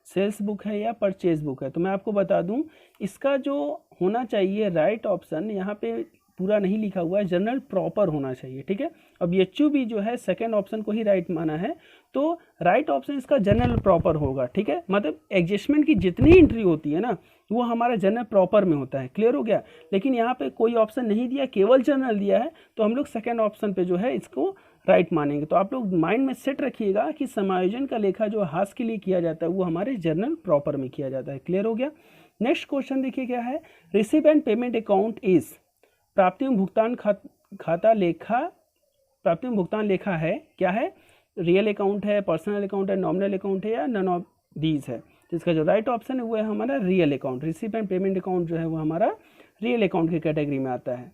सेल्स बुक है या परचेज बुक है। तो मैं आपको बता दूं इसका जो होना चाहिए राइट ऑप्शन, यहाँ पे पूरा नहीं लिखा हुआ है, जर्नल प्रॉपर होना चाहिए। ठीक है। अब BHU भी जो है सेकंड ऑप्शन को ही राइट माना है, तो राइट ऑप्शन इसका जर्नल प्रॉपर होगा। ठीक है। मतलब एडजस्टमेंट की जितनी एंट्री होती है ना वो हमारा जर्नल प्रॉपर में होता है। क्लियर हो गया। लेकिन यहाँ पे कोई ऑप्शन नहीं दिया, केवल जर्नल दिया है, तो हम लोग सेकेंड ऑप्शन पे जो है इसको राइट मानेंगे। तो आप लोग माइंड में सेट रखिएगा कि समायोजन का लेखा जो हास के लिए किया जाता है वो हमारे जर्नल प्रॉपर में किया जाता है। क्लियर हो गया। नेक्स्ट क्वेश्चन देखिए क्या है, receive and payment account is प्राप्ति में भुगतान खाता लेखा, प्राप्ति में भुगतान लेखा है क्या है, रियल अकाउंट है, पर्सनल अकाउंट है, नॉमिनल अकाउंट है या नन ऑफ दीज है। जिसका जो राइट ऑप्शन है वो है हमारा real account. Receive and payment account जो है वो हमारा रियल अकाउंट की कैटेगरी में आता है।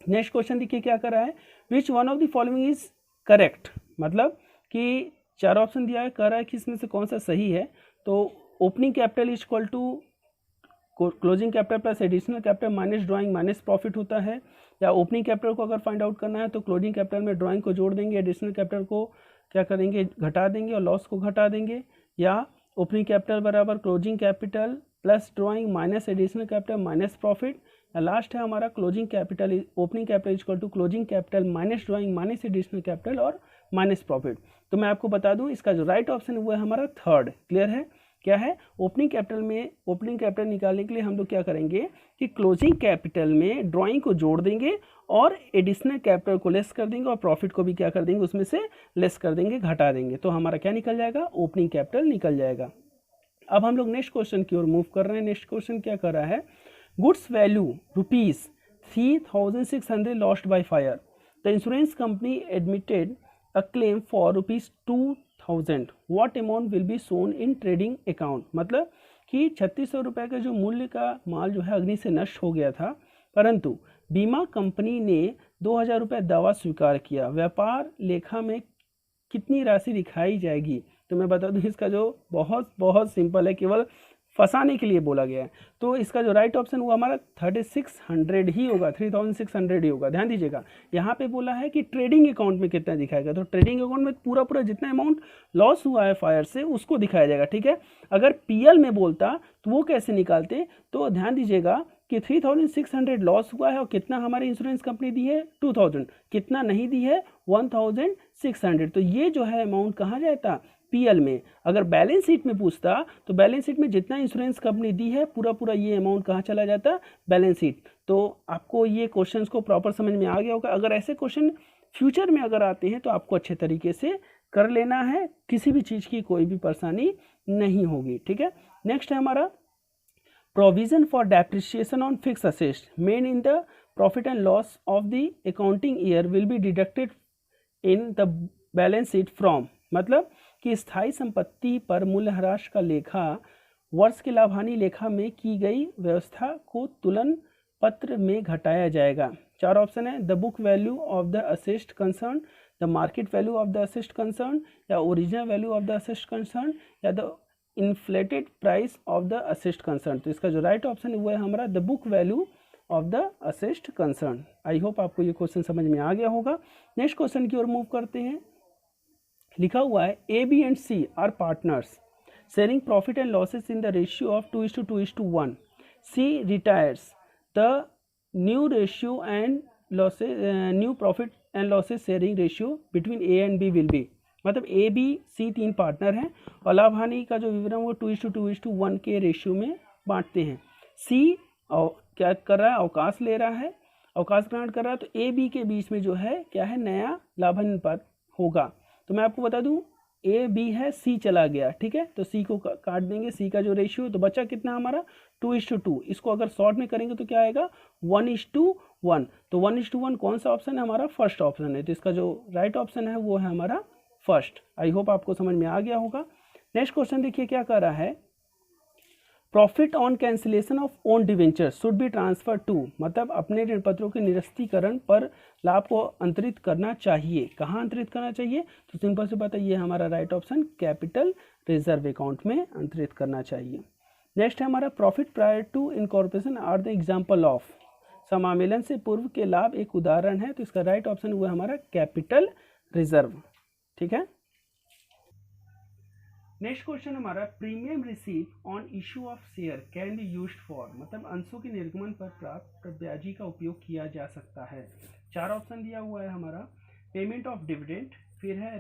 नेक्स्ट क्वेश्चन देखिए क्या कर रहा है, which one of the following is correct. मतलब कि 4 ऑप्शन दिया है, कह रहा है कि इसमें से कौन सा सही है। तो opening capital is equal to closing capital plus additional capital minus drawing minus profit होता है, या ओपनिंग कैपिटल को अगर फाइंड आउट करना है तो क्लोजिंग कैपिटल में ड्राइंग को जोड़ देंगे, एडिशनल कैपिटल को क्या करेंगे, घटा देंगे और लॉस को घटा देंगे, या ओपनिंग कैपिटल बराबर closing capital plus drawing minus additional capital minus profit, या लास्ट है हमारा closing capital opening capital equal to closing capital minus drawing minus additional capital और माइनस प्रॉफिट। तो मैं आपको बता दूं इसका जो राइट ऑप्शन है वो है हमारा थर्ड। क्लियर है? क्या है? ओपनिंग कैपिटल में ओपनिंग कैपिटल निकालने के लिए हम लोग क्या करेंगे कि क्लोजिंग कैपिटल में ड्राइंग को जोड़ देंगे और एडिशनल कैपिटल को लेस कर देंगे और प्रॉफिट को भी क्या कर देंगे, उसमें से लेस कर देंगे, घटा देंगे। तो हमारा क्या निकल जाएगा? ओपनिंग कैपिटल निकल जाएगा। अब हम लोग नेक्स्ट क्वेश्चन की ओर मूव कर रहे हैं। नेक्स्ट क्वेश्चन क्या कर रहा है? Goods value ₹3,600 lost by fire, the insurance company admitted a claim for ₹2,000, what amount will be shown in trading account. मतलब कि 3600 रुपये का जो मूल्य का माल जो है अग्नि से नष्ट हो गया था, परंतु बीमा कंपनी ने 2000 रुपये दावा स्वीकार किया, व्यापार लेखा में कितनी राशि दिखाई जाएगी? तो मैं बता दूं इसका जो बहुत सिंपल है, केवल फंसाने के लिए बोला गया है। तो इसका जो राइट ऑप्शन वो हमारा 3600 ही होगा, 3600 ही होगा। ध्यान दीजिएगा, यहाँ पे बोला है कि ट्रेडिंग अकाउंट में कितना दिखाएगा, तो ट्रेडिंग अकाउंट में पूरा जितना अमाउंट लॉस हुआ है फायर से उसको दिखाया जाएगा। ठीक है, अगर पीएल में बोलता तो वो कैसे निकालते? तो ध्यान दीजिएगा कि 3600 लॉस हुआ है और कितना हमारी इंश्योरेंस कंपनी दी है? 2000। कितना नहीं दी है? 1600। तो ये जो है अमाउंट कहाँ जाता? पीएल में। अगर बैलेंस शीट में पूछता तो बैलेंस शीट में जितना इंश्योरेंस कंपनी दी है पूरा ये अमाउंट कहाँ चला जाता? Balance sheet. तो आपको ये क्वेश्चंस को प्रॉपर समझ में आ गया होगा। अगर ऐसे क्वेश्चन फ्यूचर में अगर आते हैं तो आपको अच्छे तरीके से कर लेना है, किसी भी चीज़ की कोई भी परेशानी नहीं होगी। ठीक है, नेक्स्ट है हमारा provision for depreciation on fix assets made in the profit and loss of the accounting year will be deducted in the balance sheet from. मतलब कि स्थायी संपत्ति पर मूल्यह्रास का लेखा वर्ष के लाभ हानि लेखा में की गई व्यवस्था को तुलन पत्र में घटाया जाएगा। चार ऑप्शन है, the book value of the asset concern, the market value of the asset concern, या original value of the asset concern, या the inflated price of the asset concern. तो इसका जो राइट ऑप्शन है वो है हमारा the book value of the asset concern. I hope आपको ये क्वेश्चन समझ में आ गया होगा। नेक्स्ट क्वेश्चन की ओर मूव करते हैं। लिखा हुआ है A B and C are partners sharing profit and losses in the ratio of 2:2:1। C retires the new ratio and losses new profit and losses sharing ratio between A and B will be. मतलब A B C तीन partner हैं और लाभ हानि का जो विवरण वो 2:2:1 के रेशियो में बांटते हैं। सी क्या कर रहा है? अवकाश ले रहा है, अवकाश ग्रहण कर रहा है। तो ए बी के बीच में जो है क्या है? नया लाभ हानि अनुपात होगा। तो मैं आपको बता दूं ए बी है, सी चला गया। ठीक है, तो सी को काट देंगे, सी का जो रेशियो, तो बचा कितना हमारा 2:2। इसको अगर शॉर्ट में करेंगे तो क्या आएगा? 1:1। तो 1:1 कौन सा ऑप्शन है? हमारा फर्स्ट ऑप्शन है। तो इसका जो राइट ऑप्शन है वो है हमारा फर्स्ट। आई होप आपको समझ में आ गया होगा। नेक्स्ट क्वेश्चन देखिए क्या कर रहा है, profit on cancellation of own debenture should be transfer to. मतलब अपने ऋण पत्रों के निरस्तीकरण पर लाभ को अंतरित करना चाहिए। कहाँ अंतरित करना चाहिए? तो सिंपल से बात है, ये हमारा right option capital reserve account में अंतरित करना चाहिए। नेक्स्ट है हमारा profit prior to incorporation are the example of. समामेलन से पूर्व के लाभ एक उदाहरण है। तो इसका राइट ऑप्शन वो है हमारा कैपिटल रिजर्व। ठीक है, नेक्स्ट क्वेश्चन हमारा premium receive on issue of share can be used for. मतलब अंशों के निर्गमन पर प्राप्त ब्याजी का उपयोग किया जा सकता है। चार ऑप्शन दिया हुआ है हमारा, पेमेंट ऑफ डिविडेंड, फिर है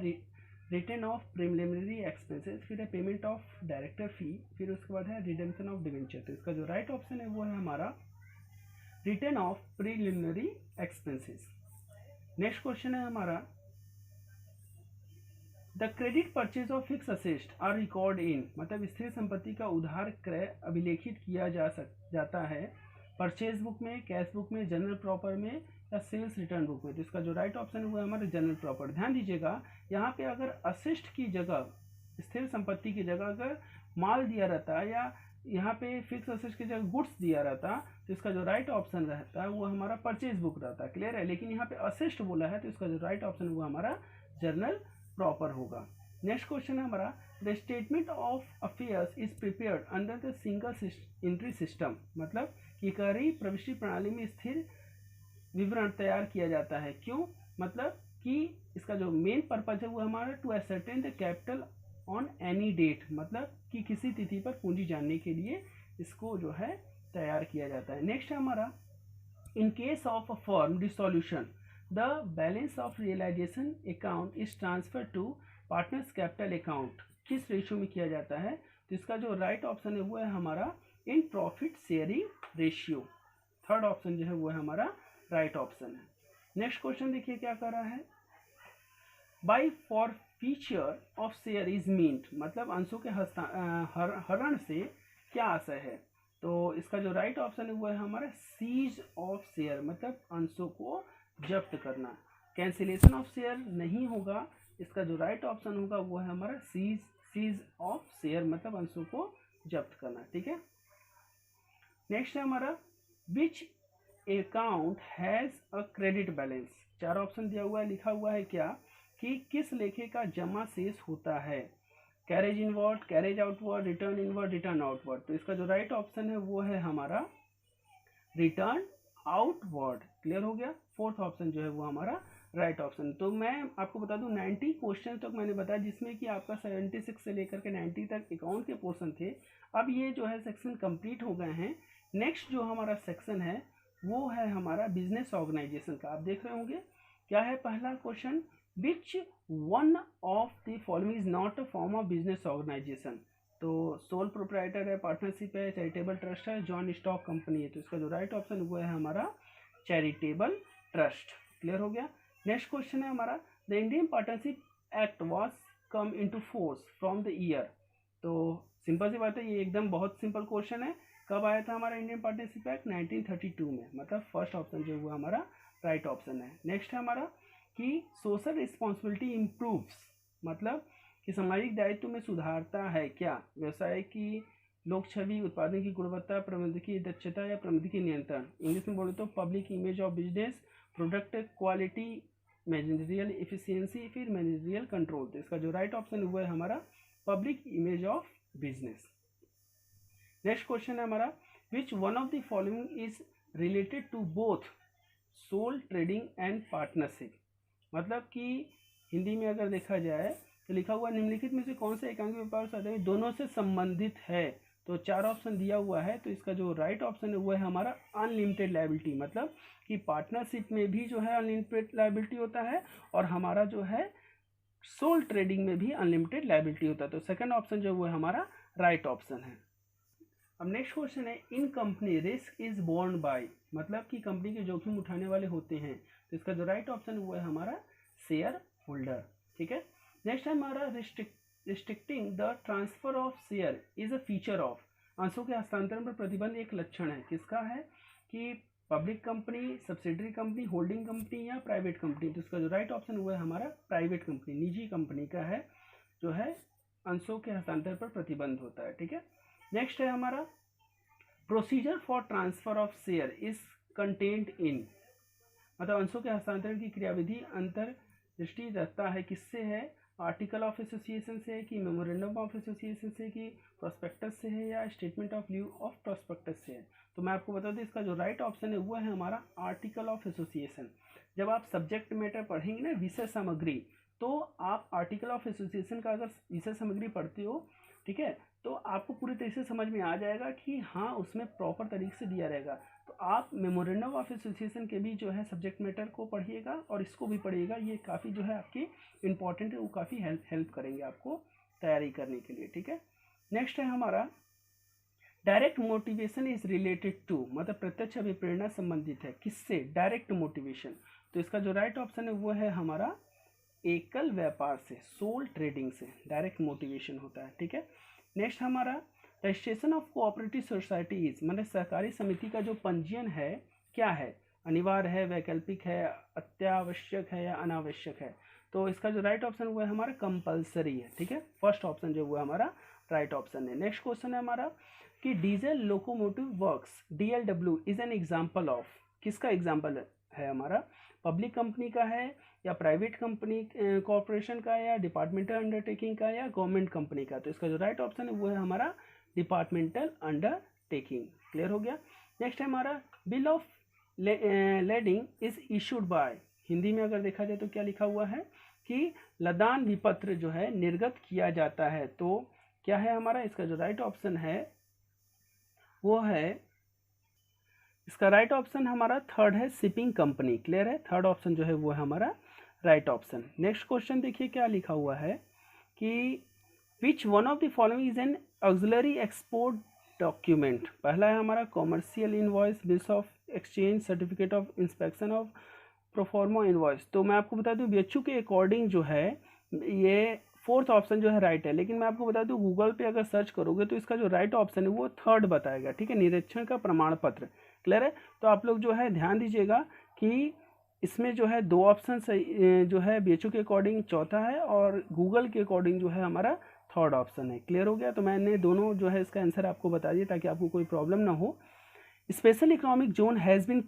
रिटर्न ऑफ प्रीलिमिनरी एक्सपेंसेस, फिर है पेमेंट ऑफ डायरेक्टर फी, फिर उसके बाद है रिडेम्पशन ऑफ डिवेंचर। तो इसका जो राइट ऑप्शन है वो है हमारा return of preliminary expenses. Next question है हमारा the credit purchase of fix assets are record in. मतलब स्थिर संपत्ति का उधार क्रय अभिलेखित किया जाता है परचेज बुक में, कैश बुक में, जनरल प्रॉपर में, या सेल्स रिटर्न बुक में। तो इसका जो राइट ऑप्शन है वो है हमारा जनरल प्रॉपर। ध्यान दीजिएगा, यहाँ पे अगर असेस्ट की जगह, स्थिर संपत्ति की जगह अगर माल दिया रहता है या यहाँ पे फिक्स असेस्ट की जगह गुड्स दिया रहता, तो इसका जो राइट ऑप्शन रहता है वो हमारा परचेज बुक रहता है। क्लियर है? लेकिन यहाँ पे असेस्ट बोला है तो इसका जो राइट ऑप्शन है वो हमारा जनरल प्रॉपर होगा। नेक्स्ट क्वेश्चन है हमारा the statement of affairs is prepared under the single entry system. मतलब कि कार्यप्रविष्टि प्रणाली में स्थिर विवरण तैयार किया जाता है। क्यों? मतलब कि इसका जो मेन पर्पज है वो हमारा to ascertain the capital on any date, मतलब कि किसी तिथि पर पूंजी जानने के लिए इसको जो है तैयार किया जाता है। नेक्स्ट है हमारा in case of a firm dissolution the balance of realisation account is transfer to partners capital account. किस रेशियो में किया जाता है? तो इसका जो राइट ऑप्शन है वो है हमारा in profit sharing ratio. Third option जो है वो है हमारा राइट ऑप्शन है। नेक्स्ट क्वेश्चन देखिए क्या कर रहा है, by forfeiture of share is meant, मतलब अंशों के हरण से क्या आशय है? तो इसका जो राइट ऑप्शन है वो है हमारा सीज ऑफ शेयर, मतलब अंशों को जब्त करना। कैंसिलेशन ऑफ शेयर नहीं होगा, इसका जो राइट ऑप्शन होगा वो है हमारा सीज ऑफ शेयर, मतलब अंशों को जब्त करना। ठीक है, नेक्स्ट है हमारा which account has a credit balance. चार ऑप्शन दिया हुआ है, लिखा हुआ है क्या कि किस लेखे का जमा शेष होता है? Carriage inward, carriage outward, return inward, return outward. तो इसका जो राइट ऑप्शन है वो है हमारा रिटर्न आउटवर्ड। क्लियर हो गया? फोर्थ ऑप्शन जो है वो हमारा राइट ऑप्शन। तो मैं आपको बता दूं 90 क्वेश्चन तक मैंने बताया, जिसमें कि आपका 76 से लेकर के 90 तक अकाउंट के पोर्शन थे। अब ये जो है सेक्शन कंप्लीट हो गए हैं। नेक्स्ट जो हमारा सेक्शन है वो है हमारा बिजनेस ऑर्गेनाइजेशन का। आप देख रहे होंगे क्या है पहला question, which one of the following is not a form of business organisation. तो सोल प्रोप्राइटर है, पार्टनरशिप है, चैरिटेबल ट्रस्ट है, जॉन स्टॉक कंपनी है। तो इसका जो राइट ऑप्शन वो है हमारा चैरिटेबल ट्रस्ट। क्लियर हो गया? नेक्स्ट क्वेश्चन है हमारा the Indian partnership act was come into force from the year. तो सिंपल सी बात है, ये एकदम बहुत सिंपल क्वेश्चन है। कब आया था हमारा इंडियन पार्टनरशिप एक्ट? 1932 में, मतलब फर्स्ट ऑप्शन जो वो हमारा राइट ऑप्शन है। नेक्स्ट है हमारा कि सोशल रिस्पॉन्सिबिलिटी इम्प्रूव्स, मतलब कि सामाजिक दायित्व में सुधारता है क्या? व्यवसाय की लोक छवि, उत्पादन की गुणवत्ता, प्रबंधकीय दक्षता या प्रबंधकीय नियंत्रण। इंग्लिश में बोले तो public image of business, product quality, managerial efficiency, फिर मैनेजरियल कंट्रोल। तो इसका जो राइट ऑप्शन हुआ है हमारा public image of business. Next question है हमारा which one of the following is related to both sole trading and partnership. मतलब कि हिंदी में अगर देखा जाए तो लिखा हुआ निम्नलिखित में से कौन सा एकांकी व्यापार साधन दोनों से संबंधित है? तो चार ऑप्शन दिया हुआ है। तो इसका जो राइट ऑप्शन है वो है हमारा अनलिमिटेड लायबिलिटी, मतलब कि पार्टनरशिप में भी जो है अनलिमिटेड लायबिलिटी होता है और हमारा जो है सोल ट्रेडिंग में भी अनलिमिटेड लायबिलिटी होता है। तो सेकंड ऑप्शन जो है वो हमारा राइट ऑप्शन है। अब नेक्स्ट क्वेश्चन है in company risk is borne by, मतलब कि कंपनी के जोखिम उठाने वाले होते हैं। तो इसका जो राइट ऑप्शन वो है हमारा शेयर होल्डर। ठीक है, नेक्स्ट है हमारा restricting the transfer of share is a feature of. अंशों के हस्तांतरण पर प्रतिबंध एक लक्षण है। किसका है? कि public company, subsidiary company, holding company या प्राइवेट कंपनी। तो इसका जो राइट ऑप्शन हुआ है हमारा प्राइवेट कंपनी, निजी कंपनी का है जो है अंशों के हस्तांतरण पर प्रतिबंध होता है। ठीक है, नेक्स्ट है हमारा procedure for transfer of share is content in, मतलब अंशों के हस्तांतरण की क्रियाविधि अंतर्दृष्टि रखता है किससे है? आर्टिकल ऑफ एसोसिएशन से, कि मेमोरेंडम ऑफ एसोसिएशन से, कि प्रोस्पेक्टस से है, या statement of leave of prospectus से है। तो मैं आपको बता दूं इसका जो राइट ऑप्शन है वो है हमारा आर्टिकल ऑफ एसोसिएशन। जब आप सब्जेक्ट मैटर पढ़ेंगे ना, विषय सामग्री, तो आप आर्टिकल ऑफ एसोसिएशन का अगर विषय सामग्री पढ़ते हो, ठीक है, तो आपको पूरी तरह से समझ में आ जाएगा कि हाँ उसमें प्रॉपर तरीके से दिया रहेगा। तो आप मेमोरेंडम ऑफ एसोसिएशन के भी जो है सब्जेक्ट मैटर को पढ़िएगा और इसको भी पढ़िएगा। ये काफ़ी जो है आपकी इंपॉर्टेंट है, वो काफ़ी हेल्प करेंगे आपको तैयारी करने के लिए। ठीक है, नेक्स्ट है हमारा direct motivation is related to, मतलब प्रत्यक्ष अभिप्रेरणा संबंधित है किससे? Direct motivation. तो इसका जो राइट ऑप्शन है वो है हमारा एकल व्यापार से, सोल ट्रेडिंग से डायरेक्ट मोटिवेशन होता है। ठीक है, नेक्स्ट हमारा रजिस्ट्रेशन ऑफ कोऑपरेटिव सोसाइटीज, मतलब सहकारी समिति का जो पंजीयन है क्या है? अनिवार्य है, वैकल्पिक है, अत्यावश्यक है या अनावश्यक है? तो इसका जो राइट ऑप्शन वो है हमारा कंपलसरी है। ठीक है, फर्स्ट ऑप्शन जो वो हमारा राइट ऑप्शन है। नेक्स्ट क्वेश्चन है हमारा कि diesel locomotive works DLW is an example of, किसका एग्जाम्पल है हमारा? पब्लिक कंपनी का है या प्राइवेट कंपनी कॉर्पोरेशन का या डिपार्टमेंटल अंडरटेकिंग का या गवर्नमेंट कंपनी का? तो इसका जो राइट ऑप्शन है वो है हमारा डिपार्टमेंटल अंडरटेकिंग। क्लियर हो गया? नेक्स्ट है हमारा bill of lading is issued by, Hindi में अगर देखा जाए तो क्या लिखा हुआ है कि लदान विपत्र जो है निर्गत किया जाता है। तो क्या है हमारा, इसका जो राइट ऑप्शन है वो है, इसका राइट ऑप्शन हमारा थर्ड है, शिपिंग कंपनी। क्लियर है, थर्ड ऑप्शन जो है वो है हमारा राइट ऑप्शन। नेक्स्ट क्वेश्चन देखिए क्या लिखा हुआ है कि विच one of the following is an auxiliary export document. पहला है हमारा commercial invoice, bills of exchange, certificate of inspection of proforma invoice. तो मैं आपको बता दूं बीएचयू के अकॉर्डिंग जो है ये फोर्थ ऑप्शन जो है राइट है, लेकिन मैं आपको बता दूं गूगल पे अगर सर्च करोगे तो इसका जो राइट ऑप्शन है वो थर्ड बताएगा। ठीक है, निरीक्षण का प्रमाण पत्र। क्लियर है, तो आप लोग जो है ध्यान दीजिएगा कि इसमें जो है दो ऑप्शन जो है बीएचयू के अकॉर्डिंग चौथा है और गूगल के अकॉर्डिंग जो है हमारा थर्ड ऑप्शन है। क्लियर हो गया, तो मैंने दोनों जो है इसका आंसर आपको बता दिया ताकि आपको कोई प्रॉब्लम ना हो। Special economic zone has been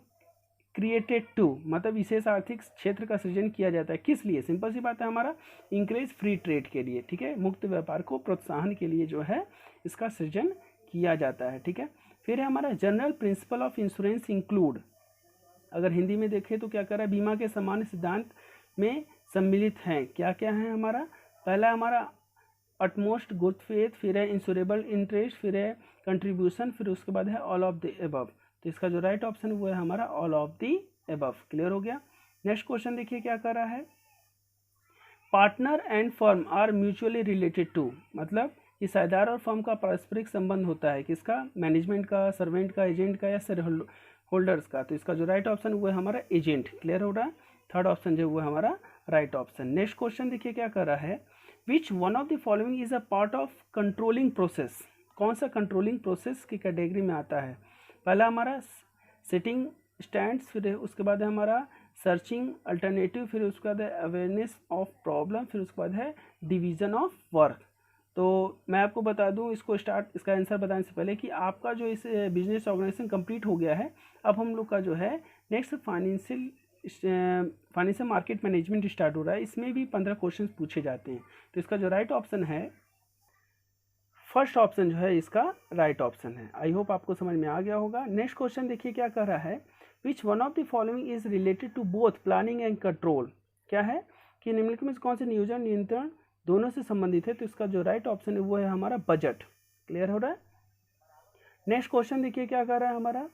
created to, मतलब विशेष आर्थिक क्षेत्र का सृजन किया जाता है किस लिए, सिंपल सी बात है हमारा इंक्रेज फ्री ट्रेड के लिए। ठीक है, मुक्त व्यापार को प्रोत्साहन के लिए जो है इसका सृजन किया जाता है। ठीक है, फिर है हमारा general principle of insurance include, अगर हिंदी में देखें तो क्या कर रहा है, बीमा के सामान्य सिद्धांत में सम्मिलित हैं। क्या क्या है हमारा, पहला हमारा अटमोस्ट गुड फेथ, फिर है इंश्योरेबल इंटरेस्ट, फिर है कंट्रीब्यूशन, फिर उसके बाद है ऑल ऑफ द एबव। तो इसका जो राइट ऑप्शन वो है हमारा all of the above. Clear हो गया। नेक्स्ट क्वेश्चन देखिए क्या कर रहा है, partner and firm are mutually related to, मतलब हिस्सेदार और फर्म का पारस्परिक संबंध होता है किसका, मैनेजमेंट का, सर्वेंट का, एजेंट का या शेयर होल्डर्स का। तो इसका जो राइट ऑप्शन वो है हमारा एजेंट। क्लियर हो रहा है, थर्ड ऑप्शन जो वो है हमारा राइट ऑप्शन। नेक्स्ट क्वेश्चन देखिए क्या कर रहा है, which one of the following is a part of controlling process, कौन सा कंट्रोलिंग प्रोसेस की कैटेगरी में आता है। पहला हमारा सेटिंग स्टैंड्स, फिर उसके बाद है हमारा सर्चिंग अल्टरनेटिव, फिर उसके बाद है अवेयरनेस ऑफ प्रॉब्लम, फिर उसके बाद है डिवीजन ऑफ वर्क। तो मैं आपको बता दूं इसका आंसर बताने से पहले कि आपका जो इस बिजनेस ऑर्गेनाइजेशन कंप्लीट हो गया है। अब हम लोग का जो है next financial market management start हो रहा है, इसमें भी 15 क्वेश्चन पूछे जाते हैं। तो इसका जो राइट ऑप्शन है, फर्स्ट ऑप्शन जो है इसका राइट ऑप्शन है। आई होप आपको समझ में आ गया होगा। नेक्स्ट क्वेश्चन देखिए क्या कर रहा है, which one of the following is related to both planning and control. क्या है कि निम्नलिखित में कौन से नियोजन नियंत्रण दोनों से संबंधित है। तो इसका जो राइट ऑप्शन है वो है हमारा बजट। क्लियर हो रहा है। नेक्स्ट क्वेश्चन देखिए क्या कर रहा है हमारा,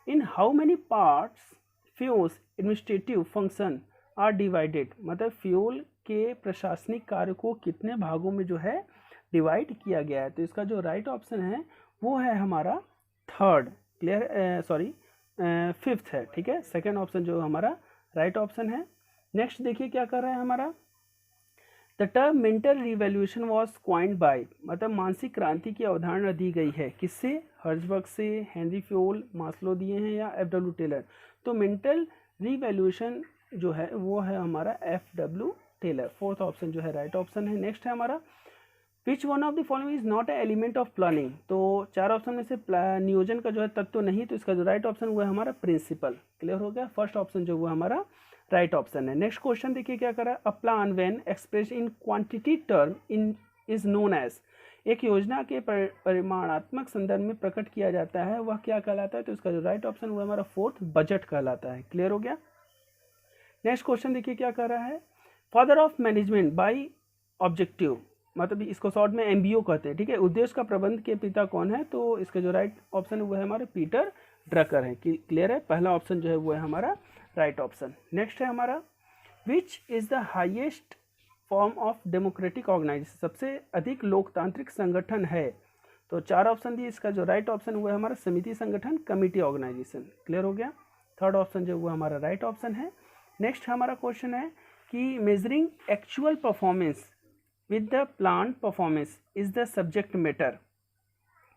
in how many parts Fayol's administrative function are divided, मतलब फ्यूल के प्रशासनिक कार्य को कितने भागों में जो है डिवाइड किया गया है। तो इसका जो राइट ऑप्शन है वो है हमारा थर्ड। क्लियर, फिफ्थ है। ठीक है, सेकेंड ऑप्शन जो हमारा राइट ऑप्शन है। नेक्स्ट देखिए क्या कर रहा है हमारा, the term mental revaluation was coined by, मतलब मानसिक क्रांति की अवधारणा दी गई है किससे, हर्जबर्ग से, हेनरी फ्योल, मास्लो दिए हैं या एफ.डब्ल्यू. टेलर। तो मेंटल रिवैल्यूएशन जो है वो है हमारा एफ.डब्ल्यू. टेलर। फोर्थ ऑप्शन जो है राइट ऑप्शन है। नेक्स्ट है हमारा, which one of the following is not a element of planning. तो चार ऑप्शन में से नियोजन का जो है तत्व नहीं, तो इसका जो राइट ऑप्शन वो है हमारा प्रिंसिपल। क्लियर हो गया, फर्स्ट ऑप्शन जो वो हमारा राइट ऑप्शन है। नेक्स्ट क्वेश्चन देखिए क्या करा, a plan when express in quantity term in is known as, एक योजना के परिमाणात्मक संदर्भ में प्रकट किया जाता है वह क्या कहलाता है। तो इसका जो राइट ऑप्शन वो हमारा फोर्थ बजट कहलाता है। क्लियर हो गया। नेक्स्ट क्वेश्चन देखिए क्या कर रहा है, father of management by objective, मतलब इसको शॉर्ट में एमबीओ कहते हैं। ठीक है, उद्देश्य का प्रबंध के पिता कौन है। तो इसका जो राइट ऑप्शन है वो है हमारे पीटर ड्रकर है। क्लियर है, पहला ऑप्शन जो है वो है हमारा राइट ऑप्शन। नेक्स्ट है हमारा, which is the highest form of democratic organisation, सबसे अधिक लोकतांत्रिक संगठन है। तो चार ऑप्शन दिए, इसका जो राइट ऑप्शन वो है हमारा समिति संगठन, कमिटी ऑर्गेनाइजेशन। क्लियर हो गया, थर्ड ऑप्शन जो वो हमारा राइट ऑप्शन है। नेक्स्ट हमारा क्वेश्चन है कि measuring actual performance with the plan performance is the subject matter.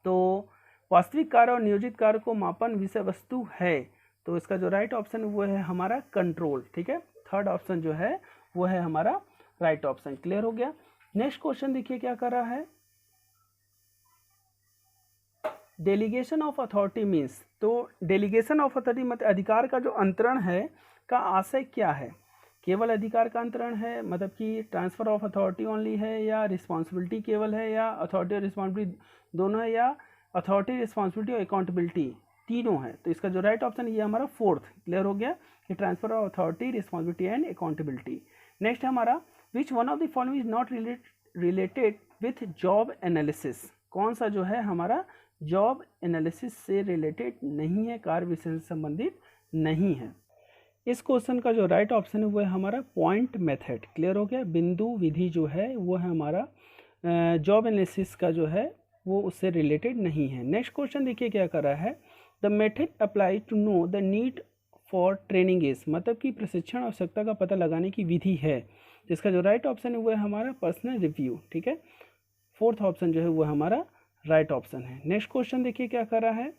तो वास्तविक कार्य और नियोजित कार्य को मापन विषय वस्तु है। तो इसका जो राइट ऑप्शन वो है हमारा कंट्रोल। ठीक है, थर्ड ऑप्शन जो है वो है हमारा राइट ऑप्शन। क्लियर हो गया। नेक्स्ट क्वेश्चन देखिए क्या कर रहा है, डेलीगेशन ऑफ अथॉरिटी मीन्स। तो डेलीगेशन ऑफ अथॉरिटी मतलब अधिकार का जो अंतरण है का आशय क्या है, केवल अधिकार का अंतरण है, मतलब कि ट्रांसफर ऑफ अथॉरिटी ओनली है, या रिस्पॉन्सिबिलिटी केवल है, या अथॉरिटी और रिस्पॉन्सिबिलिटी दोनों है, या अथॉरिटी रिस्पॉन्सिबिलिटी और अकाउंटेबिलिटी तीनों है, तो इसका जो राइट ऑप्शन ये हमारा फोर्थ क्लियर हो गया कि transfer of authority, responsibility and accountability. Next है हमारा which one of the following is not related with job analysis, कौन सा जो है हमारा जॉब एनालिसिस से रिलेटेड नहीं है, कार्य विश्लेषण से संबंधित नहीं है। इस क्वेश्चन का जो राइट ऑप्शन है वो है हमारा पॉइंट मेथड क्लियर हो गया, बिंदु विधि जो है वो है हमारा जॉब एनालिसिस का जो है वो उससे रिलेटेड नहीं है। नेक्स्ट क्वेश्चन देखिए क्या कर रहा है, the method apply to know the need for training is, मतलब कि प्रशिक्षण आवश्यकता का पता लगाने की विधि है, जिसका जो राइट ऑप्शन है वो है हमारा पर्सनल रिव्यू। ठीक है, फोर्थ ऑप्शन जो है वो हमारा राइट ऑप्शन है। नेक्स्ट क्वेश्चन देखिए क्या कर रहा है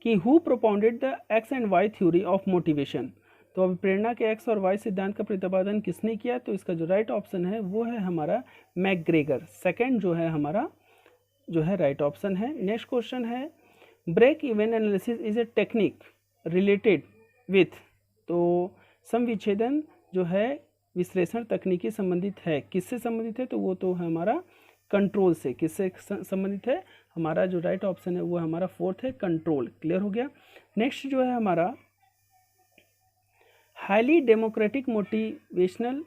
कि who propounded the X and Y theory of motivation, तो अब प्रेरणा के एक्स और वाई सिद्धांत का प्रतिपादन किसने किया, तो इसका जो राइट ऑप्शन है वो है हमारा मैकग्रेगर, सेकंड जो है हमारा जो है राइट ऑप्शन है। नेक्स्ट क्वेश्चन है break even analysis is a technique related with, तो सम विच्छेदन जो है विश्लेषण तकनीकी संबंधित है, किससे संबंधित है, तो वो तो है हमारा कंट्रोल से, किससे संबंधित है, हमारा जो राइट ऑप्शन है वो हमारा फोर्थ है कंट्रोल क्लियर हो गया। नेक्स्ट जो है हमारा highly democratic motivational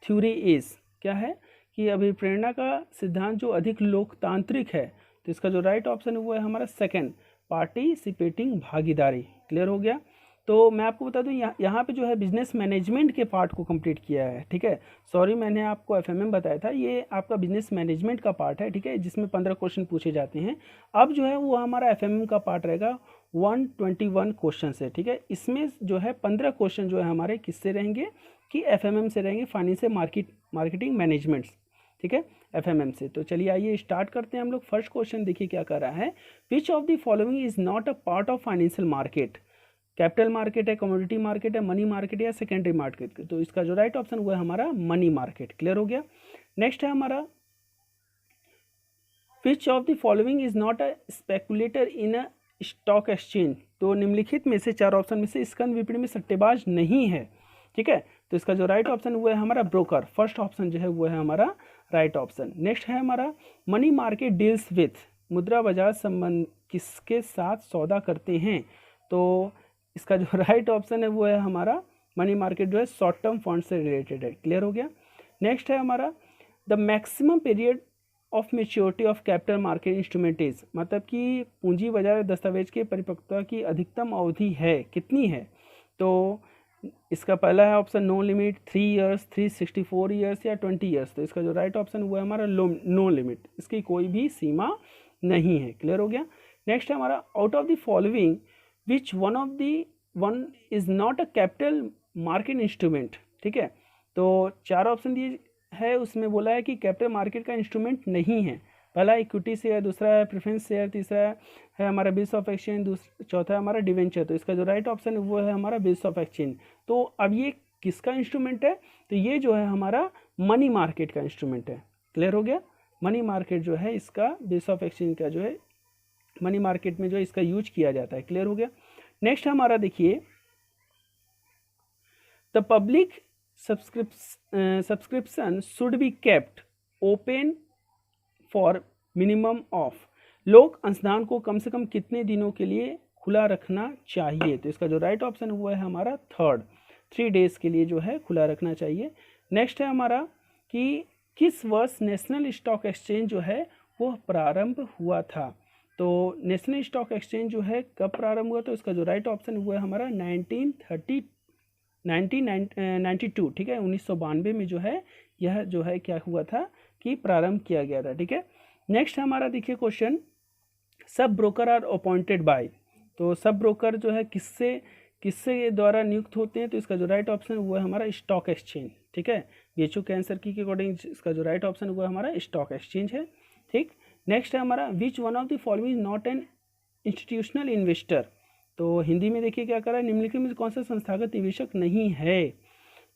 theory is, क्या है कि अभिप्रेरणा का सिद्धांत जो अधिक लोकतांत्रिक है, तो इसका जो राइट ऑप्शन है वो है हमारा सेकंड पार्टिसिपेटिंग भागीदारी क्लियर हो गया। तो मैं आपको बता दूं यहाँ पे जो है बिजनेस मैनेजमेंट के पार्ट को कंप्लीट किया है। ठीक है, सॉरी मैंने आपको एफएमएम बताया था, ये आपका बिजनेस मैनेजमेंट का पार्ट है। ठीक है, जिसमें 15 क्वेश्चन पूछे जाते हैं। अब जो है वो हमारा एफएमएम का पार्ट रहेगा 121 क्वेश्चन से। ठीक है, इसमें जो है 15 क्वेश्चन जो है हमारे किससे रहेंगे कि एफएमएम से रहेंगे, फाइनेंशियल मार्केटिंग मैनेजमेंट। ठीक है, एफएमएम से। तो चलिए आइए स्टार्ट करते हैं हम लोग। फर्स्ट क्वेश्चन देखिए क्या कर रहा है, विच of the following is not a part of financial market, capital market है, कमोडिटी मार्केट है, मनी मार्केट या सेकेंडरी मार्केट। तो इसका जो राइट ऑप्शन वो है हमारा मनी मार्केट क्लियर हो गया। नेक्स्ट है हमारा विच of the following is not a speculator in a stock exchange, तो निम्नलिखित में से चार ऑप्शन में से स्कंद विपणी में सट्टेबाज नहीं है। ठीक है, तो इसका जो राइट ऑप्शन वो है हमारा ब्रोकर, फर्स्ट ऑप्शन जो है वो है हमारा राइट ऑप्शन। नेक्स्ट है हमारा मनी मार्केट डील्स विथ, मुद्रा बाजार संबंध किसके साथ सौदा करते हैं, तो इसका जो राइट ऑप्शन है वो है हमारा मनी मार्केट जो है शॉर्ट टर्म फंड से रिलेटेड है क्लियर हो गया। नेक्स्ट है हमारा the maximum period of maturity of capital market instrument is, मतलब कि पूंजी बाजार दस्तावेज के परिपक्वता की अधिकतम अवधि है कितनी है, तो इसका पहला है option no limit, 3 years, 364 years या 20 ईयर्स। तो इसका जो राइट ऑप्शन वो है हमारा नो लिमिट, इसकी कोई भी सीमा नहीं है क्लियर हो गया। नेक्स्ट है हमारा out of the following which one is not a capital market instrument. ठीक है, तो चार ऑप्शन दिए है, उसमें बोला है कि कैपिटल मार्केट का इंस्ट्रूमेंट नहीं है। पहला इक्विटी शेयर, दूसरा है प्रेफरेंस शेयर, तीसरा है हमारा बिल्स ऑफ एक्सचेंज, चौथा है हमारा डिवेंचर। तो इसका जो राइट ऑप्शन है वो है हमारा बिल्स ऑफ एक्सचेंज। तो अब ये किसका इंस्ट्रूमेंट है, तो ये जो है हमारा मनी मार्केट का इंस्ट्रूमेंट है क्लियर हो गया। मनी मार्केट जो है इसका बिल्स ऑफ एक्सचेंज का जो है मनी मार्केट में जो है इसका यूज किया जाता है क्लियर हो गया। नेक्स्ट हमारा देखिए the public subscription should be kept open for minimum of, लोक अंशदान को कम से कम कितने दिनों के लिए खुला रखना चाहिए, तो इसका जो राइट ऑप्शन है वो है हमारा थर्ड, 3 डेज के लिए जो है खुला रखना चाहिए। नेक्स्ट है हमारा कि किस वर्ष नेशनल स्टॉक एक्सचेंज जो है वो प्रारंभ हुआ था, तो नेशनल स्टॉक एक्सचेंज जो है कब प्रारंभ हुआ, तो इसका जो राइट ऑप्शन वो है हमारा 1992। ठीक है, 1992 में जो है यह जो है क्या हुआ था कि प्रारंभ किया गया था। ठीक है, नेक्स्ट हमारा देखिए question sub broker are appointed by, तो सब ब्रोकर जो है किससे द्वारा नियुक्त होते हैं, तो इसका जो राइट ऑप्शन वो है हमारा स्टॉक एक्सचेंज। ठीक है, बीएचयू के आंसर की के अकॉर्डिंग इसका जो राइट ऑप्शन वो हमारा स्टॉक एक्सचेंज है। ठीक, नेक्स्ट है हमारा which one of the following is not an institutional investor, तो हिंदी में देखिए क्या कर रहा है, निम्नलिखित में कौन सा संस्थागत निवेशक नहीं है,